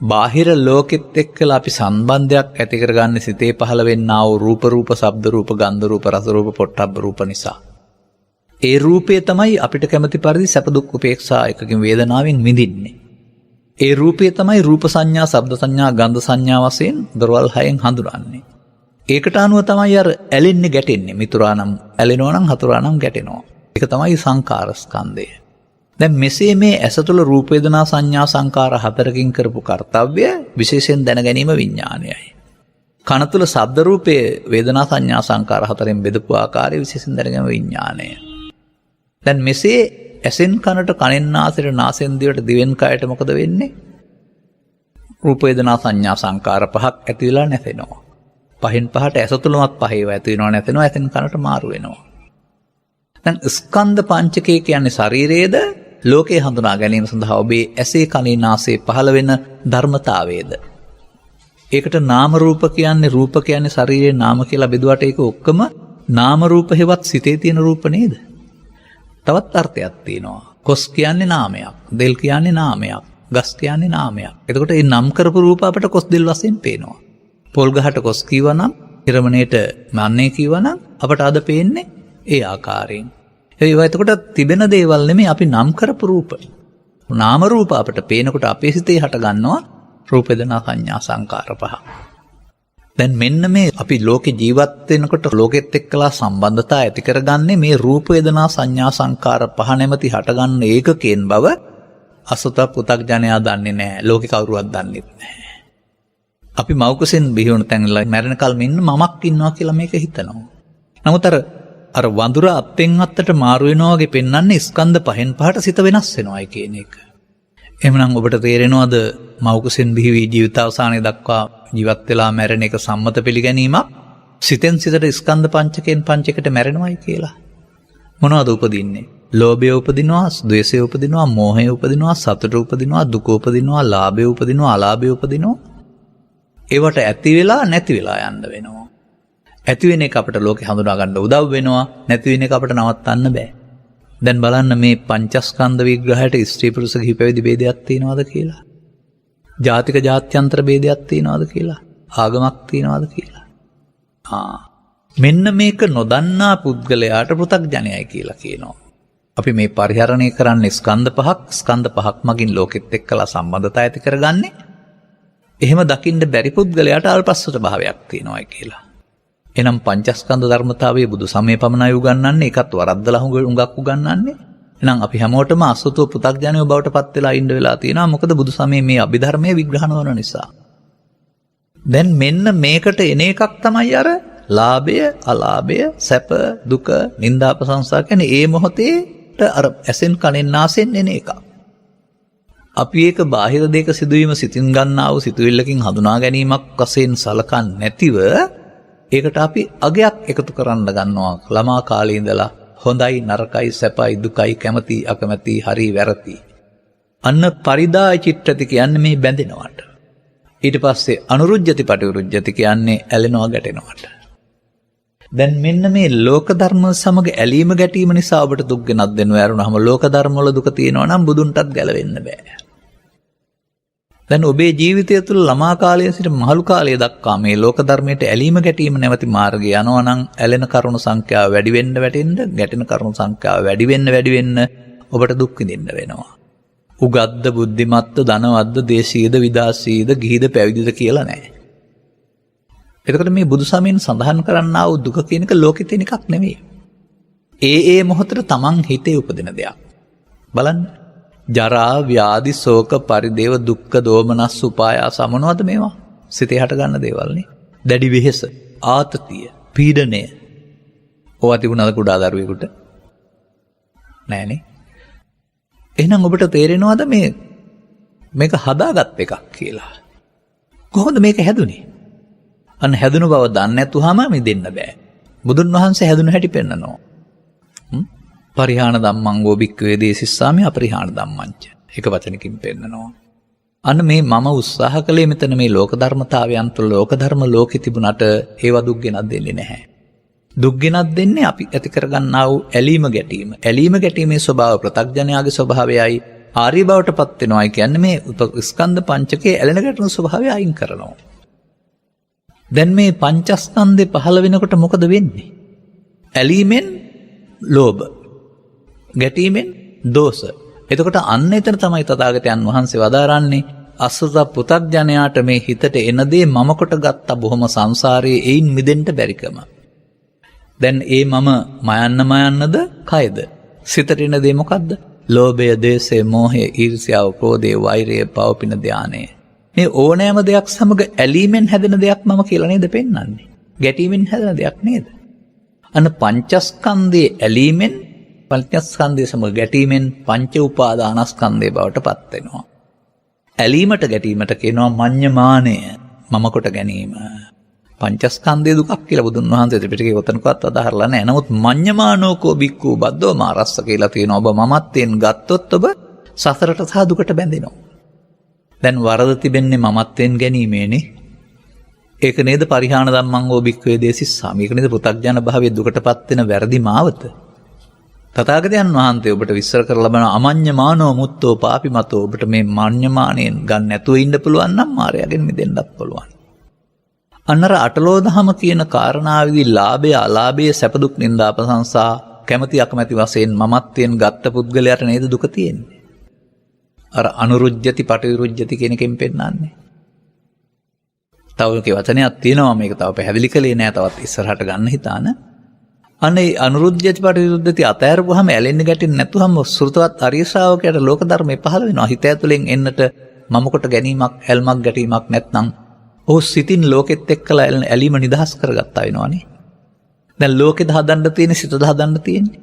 බාහිර ලෝකෙත් එක්කලා අපි සම්බන්ධයක් ඇති කරගන්න සිතේ පහළ වෙන්නා වූ රූප ශබ්ද රූප ගන්ධ රූප රස රූප පොට්ටබ්බ රූප නිසා. ඒ රූපය තමයි අපිට කැමති පරිදි සැප දුක් උපේක්ෂා එකකින් වේදනාවෙන් විඳින්නේ. ඒ රූපය තමයි රූප සංඥා ශබ්ද සංඥා ගන්ධ සංඥා වශයෙන් දොරවල් හයෙන් හඳුනන්නේ. ඒකට අනුව තමයි අර ඇලෙන්නේ ගැටෙන්නේ. මිතුරා නම් ඇලෙනවා නම් හතුරා නම් ගැටෙනවා. ඒක තමයි සංකාර ස්කන්ධය. දැන් මෙසේ මේ ඇස තුළ රූප වේදනා සංඥා සංකාර හතරකින් කරපු කර්තව්‍ය විශේෂයෙන් දැන ගැනීම විඥානයයි. කන තුළ ශබ්ද රූපයේ වේදනා සංඥා සංකාර හතරෙන් බෙදපු ආකාරය විශේෂයෙන් දැන ගැනීම විඥානය. දැන් මෙසේ ඇසෙන් කනට කනෙන් නාසයට නාසයෙන් දිවට දිවෙන් කයට මොකද වෙන්නේ? රූප වේදනා සංඥා සංකාර පහක් ඇති වෙලා නැතෙනවා. පහෙන් පහට ඇස තුළමත් පහේව ඇති වෙනවා නැතෙනවා. ඇසෙන් කනට මාරු වෙනවා. දැන් ස්කන්ධ පංචකය කියන්නේ ශරීරයේද ලෝකේ හඳුනා ගැනීම සඳහා ඔබේ ඇසේ කනේ නාසයේ පහළ වෙන ධර්මතාවයේද? ඒකට නාම රූප කියන්නේ ශරීරයේ නාම කියලා බෙදුවට ඒක ඔක්කොම නාම රූප හේවත් සිතේ තියෙන රූප නේද? තවත් අර්ථයක් තියෙනවා. කොස් කියන්නේ නාමයක්, දෙල් කියන්නේ නාමයක්, ගස් කියන්නේ නාමයක්. එතකොට මේ නම් කරපු රූප අපට කොස් දෙල් වශයෙන් පේනවා. පොල් ගහට කොස් කීවනම්, ඉරමණේට මන්නේ කීවනම් අපට අද පේන්නේ ඒ ආකාරයෙන්. ඒවා එතකොට තිබෙන දේවල් නෙමෙයි අපි නම් කරපු රූප. නාම රූප අපට පේනකොට අපේ සිතේ හට ගන්නවා රූප වේදනා සංඥා සංකාර පහ. දැන් මෙන්න මේ අපි ලෝකේ ජීවත් වෙනකොට ලෝකෙත් එක්කලා සම්බන්ධතා ඇති කරගන්නේ මේ රූප වේදනා සංඥා සංකාර පහ නැමැති හටගන්න ඒකකෙන් බව අසත පුතග්ජනයා දන්නේ නැහැ. ලෝකේ කවුරුවත් දන්නේ නැහැ. අපි මෞකසෙන් බිහි වුණ තැනලා මැරෙනකල් මෙන්න මමක් ඉන්නවා කියලා මේක හිතනවා. නමුත් අර වඳුර අත්ෙන් අත්තට මාරු වෙනවා වගේ පෙන්වන්නේ ස්කන්ධ පහෙන් පහට සිත වෙනස් වෙනවායි කියන එක. එහෙමනම් ඔබට තේරෙනවද මෞකසෙන් බිහි වී ජීවිතාවසානයේ දක්වා ජීවත් වෙලා මැරෙන එක සම්මත පිළිගැනීමක්? සිතෙන් සිතට ස්කන්ධ පංචකයෙන් පංචකට මැරෙනවායි කියලා. මොනවද උපදින්නේ? ලෝභය උපදිනවා, ද්වේෂය උපදිනවා, මෝහය උපදිනවා, සතුට උපදිනවා, දුක උපදිනවා, ලාභය උපදිනවා, අලාභය උපදිනවා. ඒවට ඇති වෙලා නැති වෙලා යන්න වෙනවා. ඇති වෙන එක අපිට ලෝකේ හඳුනා ගන්න උදව් වෙනවා, නැති වෙන එක අපිට නවත්තන්න බෑ. දැන් බලන්න මේ පංචස්කන්ධ විග්‍රහයට ස්ත්‍රී පුරුෂ ගිහි පැවිදි ભેදයක් තියෙනවද කියලා? ජාතික ජාත්‍යන්තර ભેදයක් තියෙනවද කියලා? ආගමක් තියෙනවද කියලා? මෙන්න මේක නොදන්නා පුද්ගලයාට පෘථග්ජනයයි කියලා කියනවා. අපි මේ පරිහරණය කරන්නේ ස්කන්ධ පහක් මගින් ලෝකෙත් එක්කලා සම්බන්ධතාවය ඇති කරගන්නේ. එහෙම දකින්න බැරි පුද්ගලයාට අල්පස්සත භාවයක් තියෙනවායි කියලා. එනම් පංචස්කන්ධ ධර්මතාවයේ බුදු සමය පමණයි උගන්වන්නේ. ඒකත් වරද්දලා හුඟක් උගන්වන්නේ. එහෙනම් අපි හැමෝටම අසුතෝ පුතග්ජනයෝ බවට පත් වෙලා ඉන්න වෙලා තියෙනවා. මොකද බුදු සමයේ මේ අභිධර්මයේ විග්‍රහ නොවන නිසා. දැන් මෙන්න මේකට එන එකක් තමයි අර ලාභය, අලාභය, සැප, දුක, නිന്ദා ප්‍රශංසා කියන්නේ ඒ මොහොතේට අර ඇසෙන් කනෙන් නාසෙන් එන එක. අපි ඒක බාහිර දෙයක සිදුවීම සිතින් ගන්නා වූ සිතුවිල්ලකින් හඳුනා ගැනීමක් වශයෙන් සලකන්නේ නැතිව ඒකට අපි අගයක් එකතු කරන්න ගන්නවා. ළමා කාලේ ඉඳලා හොඳයි නරකයි සැපයි දුකයි කැමැති අකමැති හරි වැරදි. අන්න පරිදාය චිත්තති කියන්නේ මේ බැඳෙනවට. ඊට පස්සේ අනුරුජ්ජති පටිවිරුජ්ජති කියන්නේ ඇලෙනවා ගැටෙනවට. දැන් මෙන්න මේ ලෝක ධර්ම සමග ඇලීම ගැටීම නිසා ඔබට දුක් ගෙනත් දෙනව ඇරුණාම ලෝක ධර්ම වල දුක තියෙනවා නම් බුදුන්ටත් ගැලවෙන්න බෑ. දැන් ඔබේ ජීවිතය තුළ ළමා කාලයේ සිට මහලු කාලය දක්වා මේ ලෝක ධර්මයට ඇලීම ගැටීම නැවති මාර්ගය යනවා නම් ඇලෙන කරුණු සංඛ්‍යාව වැඩි වෙන්න ගැටෙන කරුණු සංඛ්‍යාව වැඩි වෙන්න ඔබට දුක් විඳින්න වෙනවා. උගත්ද බුද්ධිමත්ද ධනවත්ද දේශීයද විදාසීයද ගිහිද පැවිදිද කියලා නැහැ. එතකොට මේ බුදු සමයෙන් සඳහන් කරන්නා වූ දුක කියන එක ලෝකෙ තියෙන එකක් නෙමෙයි. ඒ මොහොතට තමන් හිතේ උපදින දෙයක්. බලන්න. ජරා ව්‍යාධි ශෝක පරිදේව දුක්ඛ දෝමනස් උපායාස මොනවද මේවා? සිතේ හට ගන්න දේවල් නේ. දැඩි වෙහෙස, ආතතිය, පීඩනය. ඕවා තිබුණාද කුඩා දරුවෙකුට? නෑනේ. එහෙනම් ඔබට තේරෙනවද මේක හදාගත් එකක් කියලා? කොහොමද මේක හැදුනේ? අන්න හැදුණු බව දන්නේ නැතුවම මිදෙන්න බෑ. බුදුන් වහන්සේ හැදුණු හැටි පෙන්නනවා. පරිහාන ධම්මං භික්ඛවේ දේසිස්සාමි අපරිහාන ධම්මංච. එක වචනකින් පෙන්නනවා. අන්න මේ මම උත්සාහ කළේ මෙතන මේ ලෝක ධර්මතාවයන් තුළ ලෝක ධර්ම ලෝකෙ තිබුණට ඒවා දුක් ගෙනත් දෙන්නේ නැහැ. දුක් ගෙනත් දෙන්නේ අපි ඇති කරගන්නා වූ ඇලීම ගැටීම. ඇලීම ගැටීමේ ස්වභාව පෘථග්ජනයාගේ ස්වභාවයයි ආර්ය බවට පත් වෙනවායි කියන්නේ මේ ස්කන්ධ පංචකයේ ඇලෙන ගැටෙන ස්වභාවය අයින් කරනවා. දැන් මේ පංචස්කන්ධේ පහළ වෙනකොට මොකද වෙන්නේ? ඇලීමෙන් ලෝභ, ගැටීමෙන් දෝෂ. එතකොට අන්න එතන තමයි තථාගතයන් වහන්සේ වදාරන්නේ අසුත පෘථග්ජනයාට මේ හිතට එන දේ මම කොට ගත්ත බොහොම සංසාරයේ එයින් මිදෙන්න බැරිකම. දැන් ඒ මම මයන්නද කයද? සිතට එන දේ මොකද්ද? ලෝභය, දේශය, මෝහය, ඊර්ෂ්‍යාව, ක්‍රෝධය, වෛරය, පවපින ධානය. මේ ඕනෑම දෙයක් සමග ඇලීමෙන් හැදෙන දෙයක් මම කියලා නේද පෙන්වන්නේ? ගැටීමෙන් හැදෙන දෙයක් නේද? අන්න පංචස්කන්ධයේ ඇලීමෙන් පංචස්කන්ධය සමග ගැටීමෙන් පංච උපාදානස්කන්ධය බවට පත් වෙනවා. ඇලීමට ගැටීමට කියනවා මඤ්ඤමානය, මම කොට ගැනීම. පංචස්කන්ධයේ දුකක් කියලා බුදුන් වහන්සේ ත්‍රිපිටකයේ කොතනකවත් අදහරලා නැහැ. නමුත් මඤ්ඤමානෝකෝ බික්ඛු බද්දෝ මාරස්ස කියලා තියෙනවා. ඔබ මමත්වයෙන් ගත්තොත් ඔබ සසරට සහ දුකට බැඳෙනවා. දැන් වරද තිබෙන්නේ මමත්වයෙන් ගැනීමේනේ. ඒක නේද පරිහාන ධම්මං ඕ භික්ඛවේ දේසිස්සාමි. ඒක නේද පෘථග්ජන භාවයේ දුකටපත් වෙන වැරදි මාවත. තථාගතයන් වහන්සේ ඔබට විස්තර කරලා බලන අමඤ්ඤමානෝ මුත්තෝ පාපිමතෝ. ඔබට මේ මඤ්ඤමාණයෙන් ගන්න නැතුව ඉන්න පුළුවන් නම් මායාවෙන් මිදෙන්නත් පුළුවන්. අන්නර අටලෝ දහම කියන කාරණාවේදී ලාභය, අලාභය, සැප දුක්, නිന്ദා ප්‍රශංසා කැමැති අකමැති වශයෙන් මමත්වයෙන් ගත්ත පුද්ගලයාට නේද දුක තියෙන්නේ. අර අනුරුජ්ජති පටිවිරුජ්ජති කියන එකෙන් පෙන්නන්නේ. තව එක වචනයක් තියෙනවා මේක තව පැහැදිලි කළේ නෑ, තවත් ඉස්සරහට ගන්න හිතාන. අනේ අනුරුද්ධ්‍යති පටිවිරුද්ධති අතෑරපුවාම ඇලෙන්න ගැටෙන්නේ නැතුවම සෘතවත් ආර්ය ශ්‍රාවකයාට ලෝක ධර්මයේ පහළ වෙනවා. හිත ඇතුලෙන් එන්නට මම කොට ගැනීමක්, ඇල්මක්, ගැටීමක් නැත්නම් ඔහු සිතින් ලෝකෙත් එක්කලා ඇලීම නිදහස් කරගත්තා වෙනවනේ. දැන් ලෝකෙද හදන්න තියෙන්නේ, සිතද හදන්න තියෙන්නේ.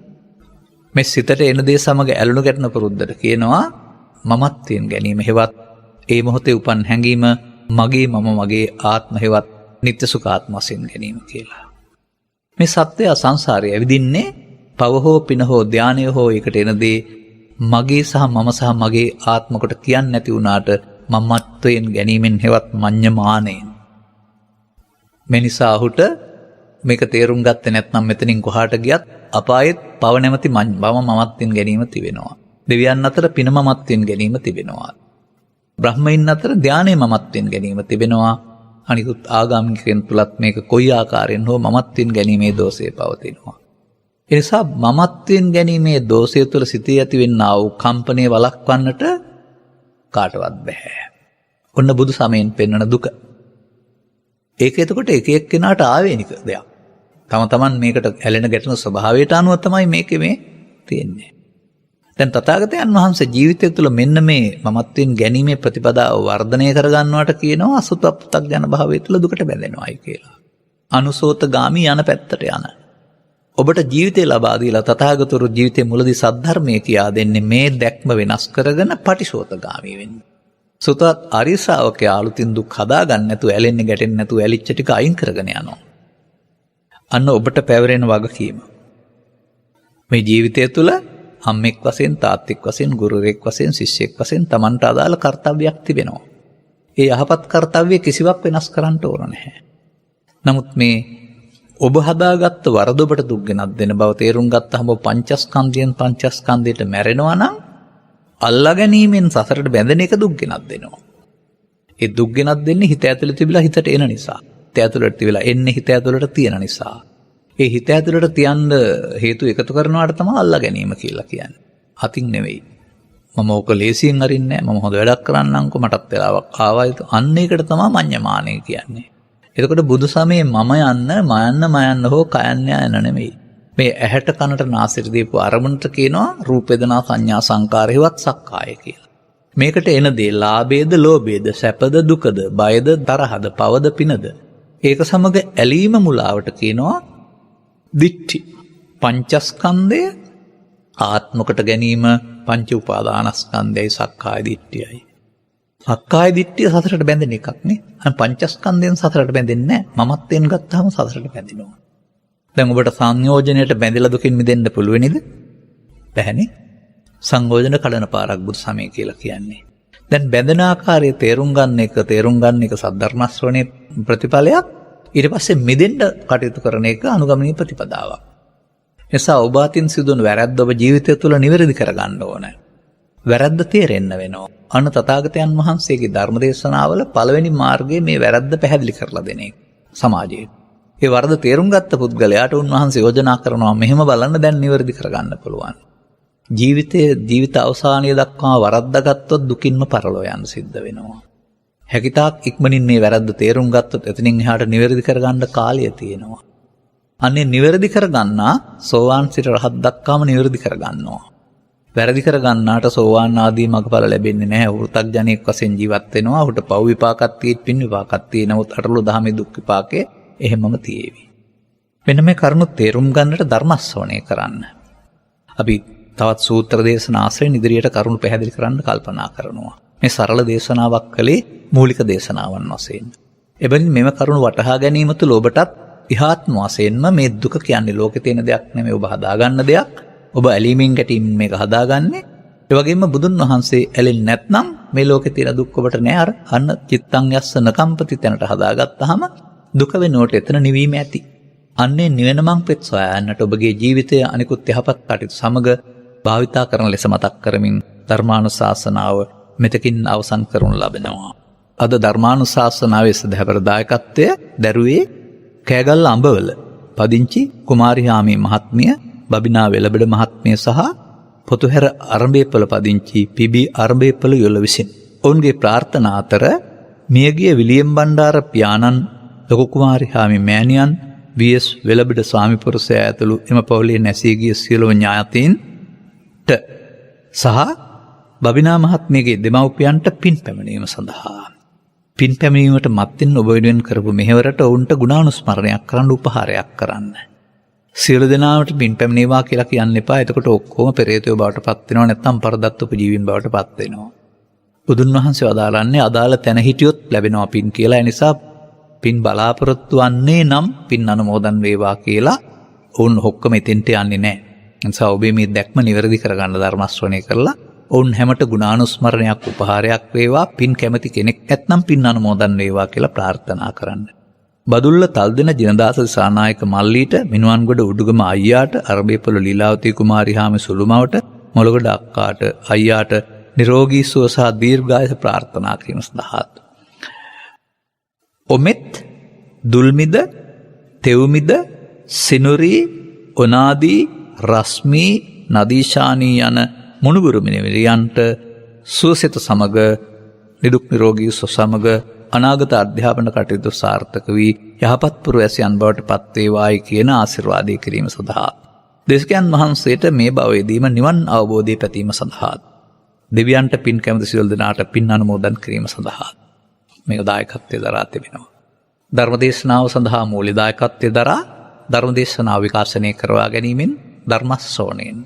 මේ සිතට එන දේ සමග ඇලුණු ගැටෙන පුරුද්දට කියනවා මමත්වයෙන් ගැනීම. හෙවත් ඒ මොහොතේ උපන් හැඟීම මගේ, මම, මගේ ආත්ම හෙවත් නිත්‍ය සුඛාත්ම වශයෙන් ගැනීම කියලා. මේ සත්‍යය සංසාරයේ ඇවිදින්නේ පව හෝ පින හෝ ධානය හෝ එකට එන දේ මගේ සහ මම සහ මගේ ආත්ම කොට කියන්නේ නැති වුණාට මමත්වයෙන් ගැනීමෙන් හෙවත් මඤ්ඤමානයෙන්. මේ නිසා ඔහුට මේක තේරුම් ගත්තේ නැත්නම් මෙතනින් කොහාට ගියත් අපායෙත් පව නැමැති මමත්වයෙන් ගැනීම තිබෙනවා. දෙවියන් අතර පින මමත්වයෙන් ගැනීම තිබෙනවා. බ්‍රහ්මයින් අතර ධානය මමත්වයෙන් ගැනීම තිබෙනවා. අනිකුත් ආගමිකයන් තුලත් මේක කොයි ආකාරයෙන් හෝ මමත්වයෙන් ගැනීමේ දෝෂය පවතිනවා. ඒ නිසා මමත්වයෙන් ගැනීමේ දෝෂය තුළ සිටී ඇතිවෙනා වූ කම්පණය වළක්වන්නට කාටවත් බෑ. ඔන්න බුදු සමයෙන් පෙන්වන දුක. ඒක එතකොට එක එක්කෙනාට ආවේනික දෙයක්. තම තමන් මේකට ඇලෙන ගැටෙන ස්වභාවයට අනුව තමයි මේකේ මේ තියෙන්නේ. දැන් තථාගතයන් වහන්සේ ජීවිතය තුළ මෙන්න මේ මමත්වයෙන් ගැනීමේ ප්‍රතිපදාව වර්ධනය කරගන්නවට කියනවා අසුත පෘථග්ජන භාවය තුළ දුකට බැඳෙනවායි කියලා. අනුසෝතගාමී යන පැත්තට යන. ඔබට ජීවිතය ලබා දීලා තථාගතවරු ජීවිතයේ මුලදී සද්ධර්මයේ කියා දෙන්නේ මේ දැක්ම වෙනස් කරගෙන පටිසෝතගාමී වෙන්න. සුතවත් ආර්ය ශ්‍රාවකයා අලුතින් දුක් හදාගන්න නැතුව ඇලෙන්නේ ගැටෙන්නේ නැතුව ඇලිච්ච ටික අයින් කරගෙන යනවා. අන්න ඔබට පැවරෙන වගකීම. මේ ජීවිතය තුළ අම්මෙක් වශයෙන්, තාත්තෙක් වශයෙන්, ගුරුවරයෙක් වශයෙන්, ශිෂ්‍යෙක් වශයෙන් තමන්ට අදාළ කර්තව්‍යයක් තිබෙනවා. ඒ යහපත් කර්තව්‍ය කිසිවක් වෙනස් කරන්න ඕන නැහැ. නමුත් මේ ඔබ හදාගත්ත වරද ඔබට දුක් ගෙනත් දෙන බව තේරුම් ගත්තහම පංචස්කන්ධයෙන් පංචස්කන්ධයට මැරෙනවා නම් අල්ලා ගැනීමෙන් සසරට බැඳෙන එක දුක් ගෙනත් දෙනවා. ඒ දුක් ගෙනත් දෙන්නේ හිත ඇතුළේ තිබිලා හිතට එන නිසා. හිත ඇතුළට තිබිලා එන්නේ හිත ඇතුළට තියෙන නිසා. ඒ හිත ඇතුළට තියන්න හේතු එකතු කරනවාට තමයි අල්ලා ගැනීම කියලා කියන්නේ. අතින් නෙවෙයි. මම ඕක ලේසියෙන් අරින්නේ නැහැ. මම හොඳ වැඩක් කරන්නම්කෝ මටත් වෙලාවක් ආවයි. අන්න ඒකට තමයි මඤ්ඤමානය කියන්නේ. එතකොට බුදු සමයේ මයන්න හෝ කයන්න යන නෙවෙයි. මේ ඇහැට කනට නාසයට දීපු අරමුණට කියනවා රූප වේදනා සංඥා සංකාර හේවත් සක්කාය කියලා. මේකට එන දේ ලාභයේද ලෝභයේද සැපද දුකද බයද තරහද පවද පිනද ඒක සමග ඇලීම මුලාවට කියනවා දිට්ඨි. පංචස්කන්ධය ආත්මකට ගැනීම පංච උපාදානස්කන්ධයයි සක්කාය දිට්ඨියයි. සක්කාය දිට්ඨිය සසරට බැඳෙන එකක් නේ. අර පංචස්කන්ධයෙන් සසරට බැඳෙන්නේ නැහැ. මමත්වයෙන් ගත්තාම සසරට බැඳෙනවා. දැන් ඔබට සංයෝජනයට බැඳලා දුකින් මිදෙන්න පුළුවන් නේද? බැහැනේ. සංයෝජන කඩන පාරක් බුදු සමය කියලා කියන්නේ. දැන් බැඳෙන ආකාරය තේරුම් ගන්න එක සද්ධර්ම ශ්‍රවණයේ ප්‍රතිඵලයක්. ඊට පස්සේ මිදෙන්න කටයුතු කරන එක අනුගමනීය ප්‍රතිපදාවක්. එසා ඔබ අතින් සිදුවන වැරද්ද ඔබ ජීවිතය තුළ නිවැරදි කරගන්න ඕන. වැරද්ද තේරෙන්න වෙනවා. අන්න තථාගතයන් වහන්සේගේ ධර්ම දේශනාවල පළවෙනි මාර්ගයේ මේ වැරද්ද පැහැදිලි කරලා දෙන එක සමාජයට. ඒ වරද තේරුම් ගත්ත පුද්ගලයාට උන්වහන්සේ යෝජනා කරනවා මෙහෙම බලන්න දැන් නිවැරදි කරගන්න පුළුවන්. ජීවිත අවසානය දක්වා වරද්දාගත්තොත් දුකින්ම පරලෝ යන්න සිද්ධ වෙනවා. හැකිතාක් ඉක්මනින් මේ වැරද්ද තේරුම් ගත්තොත් එතනින් එහාට නිවැරදි කරගන්න කාලය තියෙනවා. අනේ නිවැරදි කරගන්නා සෝවාන් සිට රහත් දක්වාම නිවැරදි කරගන්නවා. වැරදි කරගන්නාට සෝවාන් ආදී මඟඵල ලැබෙන්නේ නැහැ. වෘතග්ජනෙක් වශයෙන් ජීවත් වෙනවා. ඔහුට පව් විපාකක් තියෙත් පින් විපාකක් තියෙන නමුත් අටලෝ දහමේ දුක් විපාකේ එහෙමම තියෙවි. මෙන්න මේ කරුණු තේරුම් ගන්නට ධර්ම ශ්‍රවණය කරන්න. අපි තවත් සූත්‍ර දේශනා ආශ්‍රයෙන් ඉදිරියට කරුණු පැහැදිලි කරන්න කල්පනා කරනවා. මේ සරල දේශනාවක් කළේ මූලික දේශනාවන් වශයෙන්. එබැවින් මෙම කරුණු වටහා ගැනීම තුළ ඔබටත් ඉහාත්ම වශයෙන්ම මේ දුක කියන්නේ ලෝකේ තියෙන දෙයක් නෙමෙයි ඔබ හදාගන්න දෙයක්. ඔබ ඇලීමෙන් ගැටීමෙන් මේක හදාගන්නේ. ඒ වගේම බුදුන් වහන්සේ ඇලෙන්නේ නැත්නම් මේ ලෝකේ තියෙන දුක් ඔබට නෑ. අන්න චිත්තං යස්ස නකම්පති තැනට හදාගත්තාම දුක වෙනුවට එතන නිවීම ඇති. අන්නේ නිවන මං පෙත් සොයන්නට ඔබගේ ජීවිතය අනිකුත් යහපත් කටයුතු සමග භාවිතා කරන ලෙස මතක් කරමින් ධර්මානුශාසනාව මෙතකින් අවසන් කරනු ලබනවා. අද ධර්මානුශාසනාවේ සදහැවර දායකත්වය දැරුවේ කෑගල්ල අඹවල පදිංචි කුමාරිහාමි මහත්මිය, බබිනා වෙලබඩ මහත්මිය සහ පොතුහැර අරඹේපළ පදිංචි පිබි අරඹේපළ යොල විසින්. ඔවුන්ගේ ප්‍රාර්ථනා අතර මියගිය විලියම් බණ්ඩාර පියාණන්, ලොකු කුමාරිහාමි මෑණියන්, වී.එස්. වෙලබඩ ස්වාමිපුරුෂයා ඇතුළු එම පවුලේ නැසී ගිය සියලුම ඥාතීන්ට සහ බබිනා මහත්මියගේ දෙමව්පියන්ට පින් පැමිණීම සඳහා පින් පැමිණීමට මත්ෙන් ඔබ වෙනුවෙන් කරපු මෙහෙවරට ඔවුන්ට ගුණානුස්මරණයක් කරන්න උපහාරයක් කරන්න. සියලු දෙනාට පින් පැමිණේවා කියලා කියන්න එපා. එතකොට ඔක්කොම පෙරේතයෝ බවට පත් වෙනවා, නැත්නම් පරදත්ත උපජීවීන් බවට පත් වෙනවා. බුදුන් වහන්සේ වදාළන්නේ අදාළ තැන හිටියොත් ලැබෙනවා පින් කියලා. ඒ නිසා පින් බලාපොරොත්තු වන්නේ නම් පින් අනුමෝදන් වේවා කියලා ඔවුන් ඔක්කොම එතෙන්ට යන්නේ නැහැ. ඒ නිසා ඔබේ මේ දැක්ම නිවැරදි කරගන්න ධර්ම ශ්‍රවණය කරලා ඔවුන් හැමට ගුණානුස්මරණයක් උපහාරයක් වේවා. පින් කැමති කෙනෙක් නැත්නම් පින් අනුමෝදන් වේවා කියලා ප්‍රාර්ථනා කරන්න. බදුල්ල තල්දෙන ජිනදාස දිසානායක මල්ලීට, මිනුවන්ගොඩ උඩුගම අයියාට, අරබේපොළ ලීලාවතී කුමාරිහාමි සුළුමවට, මොළගොඩ අක්කාට, අයියාට නිරෝගී සුව සහ දීර්ඝායස ප්‍රාර්ථනා කිරීම සඳහා ඔමෙත්, දුල්මිද, තෙව්මිද, සිනුරී, ඔනාදී, රස්මී, නදීශානී යන මුණුබුරු මිනිවිරියන්ට සුවසෙත සමග නිදුක් නිරෝගී සුව සමග අනාගත අධ්‍යාපන කටයුතු සාර්ථක වී යහපත් පුරවැසියන් බවට පත්වේවායි කියන ආශිර්වාදය කිරීම සඳහා දේශකයන් වහන්සේට මේ භවයේදීම නිවන් අවබෝධය පැතීම සඳහා දෙවියන්ට පින් කැමති සියලු දෙනාට පින් අනුමෝදන් කිරීම සඳහා මේක දායකත්වයේ දරා තිබෙනවා. ධර්මදේශනාව සඳහා මූලික දායකත්වයේ දරා ධර්මදේශනාව විකාශනය කරවා ගැනීමෙන් ධර්ම ශ්‍රවණයෙන්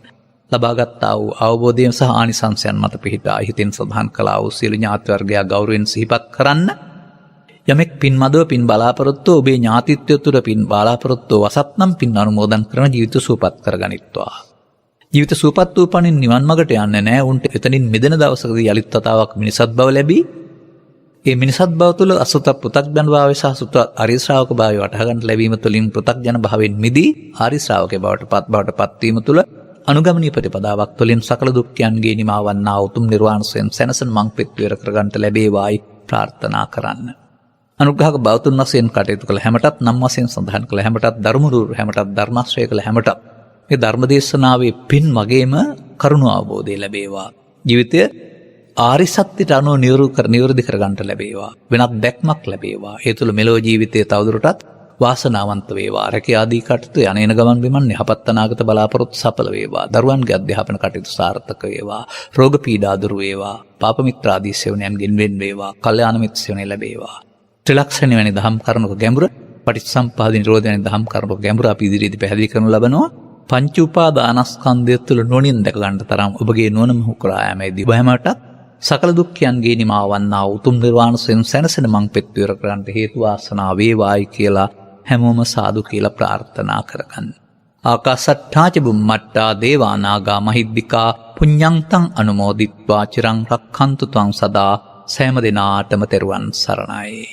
ලබාගත්තා වූ අවබෝධයෙන් සහ ආනිසංසයන් මත පිහිටා හිතින් සඳහන් කළා වූ සියලු ඥාති වර්ගයා ගෞරවයෙන් සිහිපත් කරන්න. යමෙක් පින් මදව පින් බලාපොරොත්තු ඔබේ ඥාතිත්වය තුළ පින් බලාපොරොත්තු වසත්නම් පින් අනුමෝදන් කරන ජීවිත සුවපත් කරගනිත්වා. ජීවිත සුවපත් වූ පණින් නිවන් මඟට යන්නේ නැහැ. උන්ට එතනින් මිදෙන දවසකදී යලිත් වතාවක් මිනිසත් බව ලැබී ඒ මිනිසත් බව තුළ අසුත පෘථග්ජන භාවය සහ සුත ආර්ය ශ්‍රාවක භාවය වටහා ගන්න ලැබීම තුළින් පෘථග්ජන භාවයෙන් මිදී ආර්ය ශ්‍රාවකේ බවට පත්වීම තුළ අනුගමනීය ප්‍රතිපදාවක් තුළින් සකල දුක්ඛයන්ගේ නිමාවන්නා උතුම් නිර්වාණයෙන් සැනසෙන මං පිට්විර කරගන්නට ලැබේවායි ප්‍රාර්ථනා කරන්න. අනුග්‍රහක බෞතුන් වශයෙන් කටයුතු කළ හැමටත්, නම් වශයෙන් සඳහන් කළ හැමටත්, ධර්මරුරු හැමටත්, ධර්මාශ්‍රය කළ හැමටත් මේ ධර්මදේශනාවේ පින් වගේම කරුණ අවබෝධය ලැබේවා. ජීවිතය ආරි සත්‍යයට අනුව නිවැරදි කරගන්නට ලැබේවා. වෙනත් දැක්මක් ලැබේවා. ඒ තුළ මෙලොව ජීවිතයේ තවදුරටත් වාසනාවන්ත වේවා. රැකියා ආදී කටයුතු යන ගමන් බිමන් යහපත් අනාගත බලාපොරොත්තු සඵල වේවා. දරුවන්ගේ අධ්‍යාපන කටයුතු සාර්ථක වේවා. රෝග පීඩා දුරු වේවා. පාප මිත්‍ර ආදී සේවනයන්ගෙන් වෙන් වේවා. කල්යාණ මිත්‍ර සේවනය ලැබේවා. ත්‍රිලක්ෂණ වැනි දහම් කරුණක ගැඹුර, පටිච්චසමුප්පාද නිරෝධ වැනි දහම් කරුණක ගැඹුර අපි ඉදිරියේදී පැහැදිලි කරනු ලබනවා. පංච උපාදානස්කන්ධය තුළ නුවණින් දැක ගන්න තරම් ඔබගේ නුවණ මොහු කරා යෑමේදී ඔබ හැමතත් සකල දුක්ඛයන්ගේ නිමාවන්නා උතුම් නිර්වාණ සෙන් සැනසෙන මං පෙත්විර කරන්නට හේතු වාසනා වේවායි කියලා හැමෝම සාදු කියලා ප්‍රාර්ථනා කරගන්න. ආකාසට්ඨාච බුම්මට්ටා දේවානාගා මහිද්దికා පුඤ්ඤන්තං අනුමෝදිත්වා චිරං රක්ඛන්තු ත්වං සදා සෑම දිනාටම තෙරුවන් සරණයි.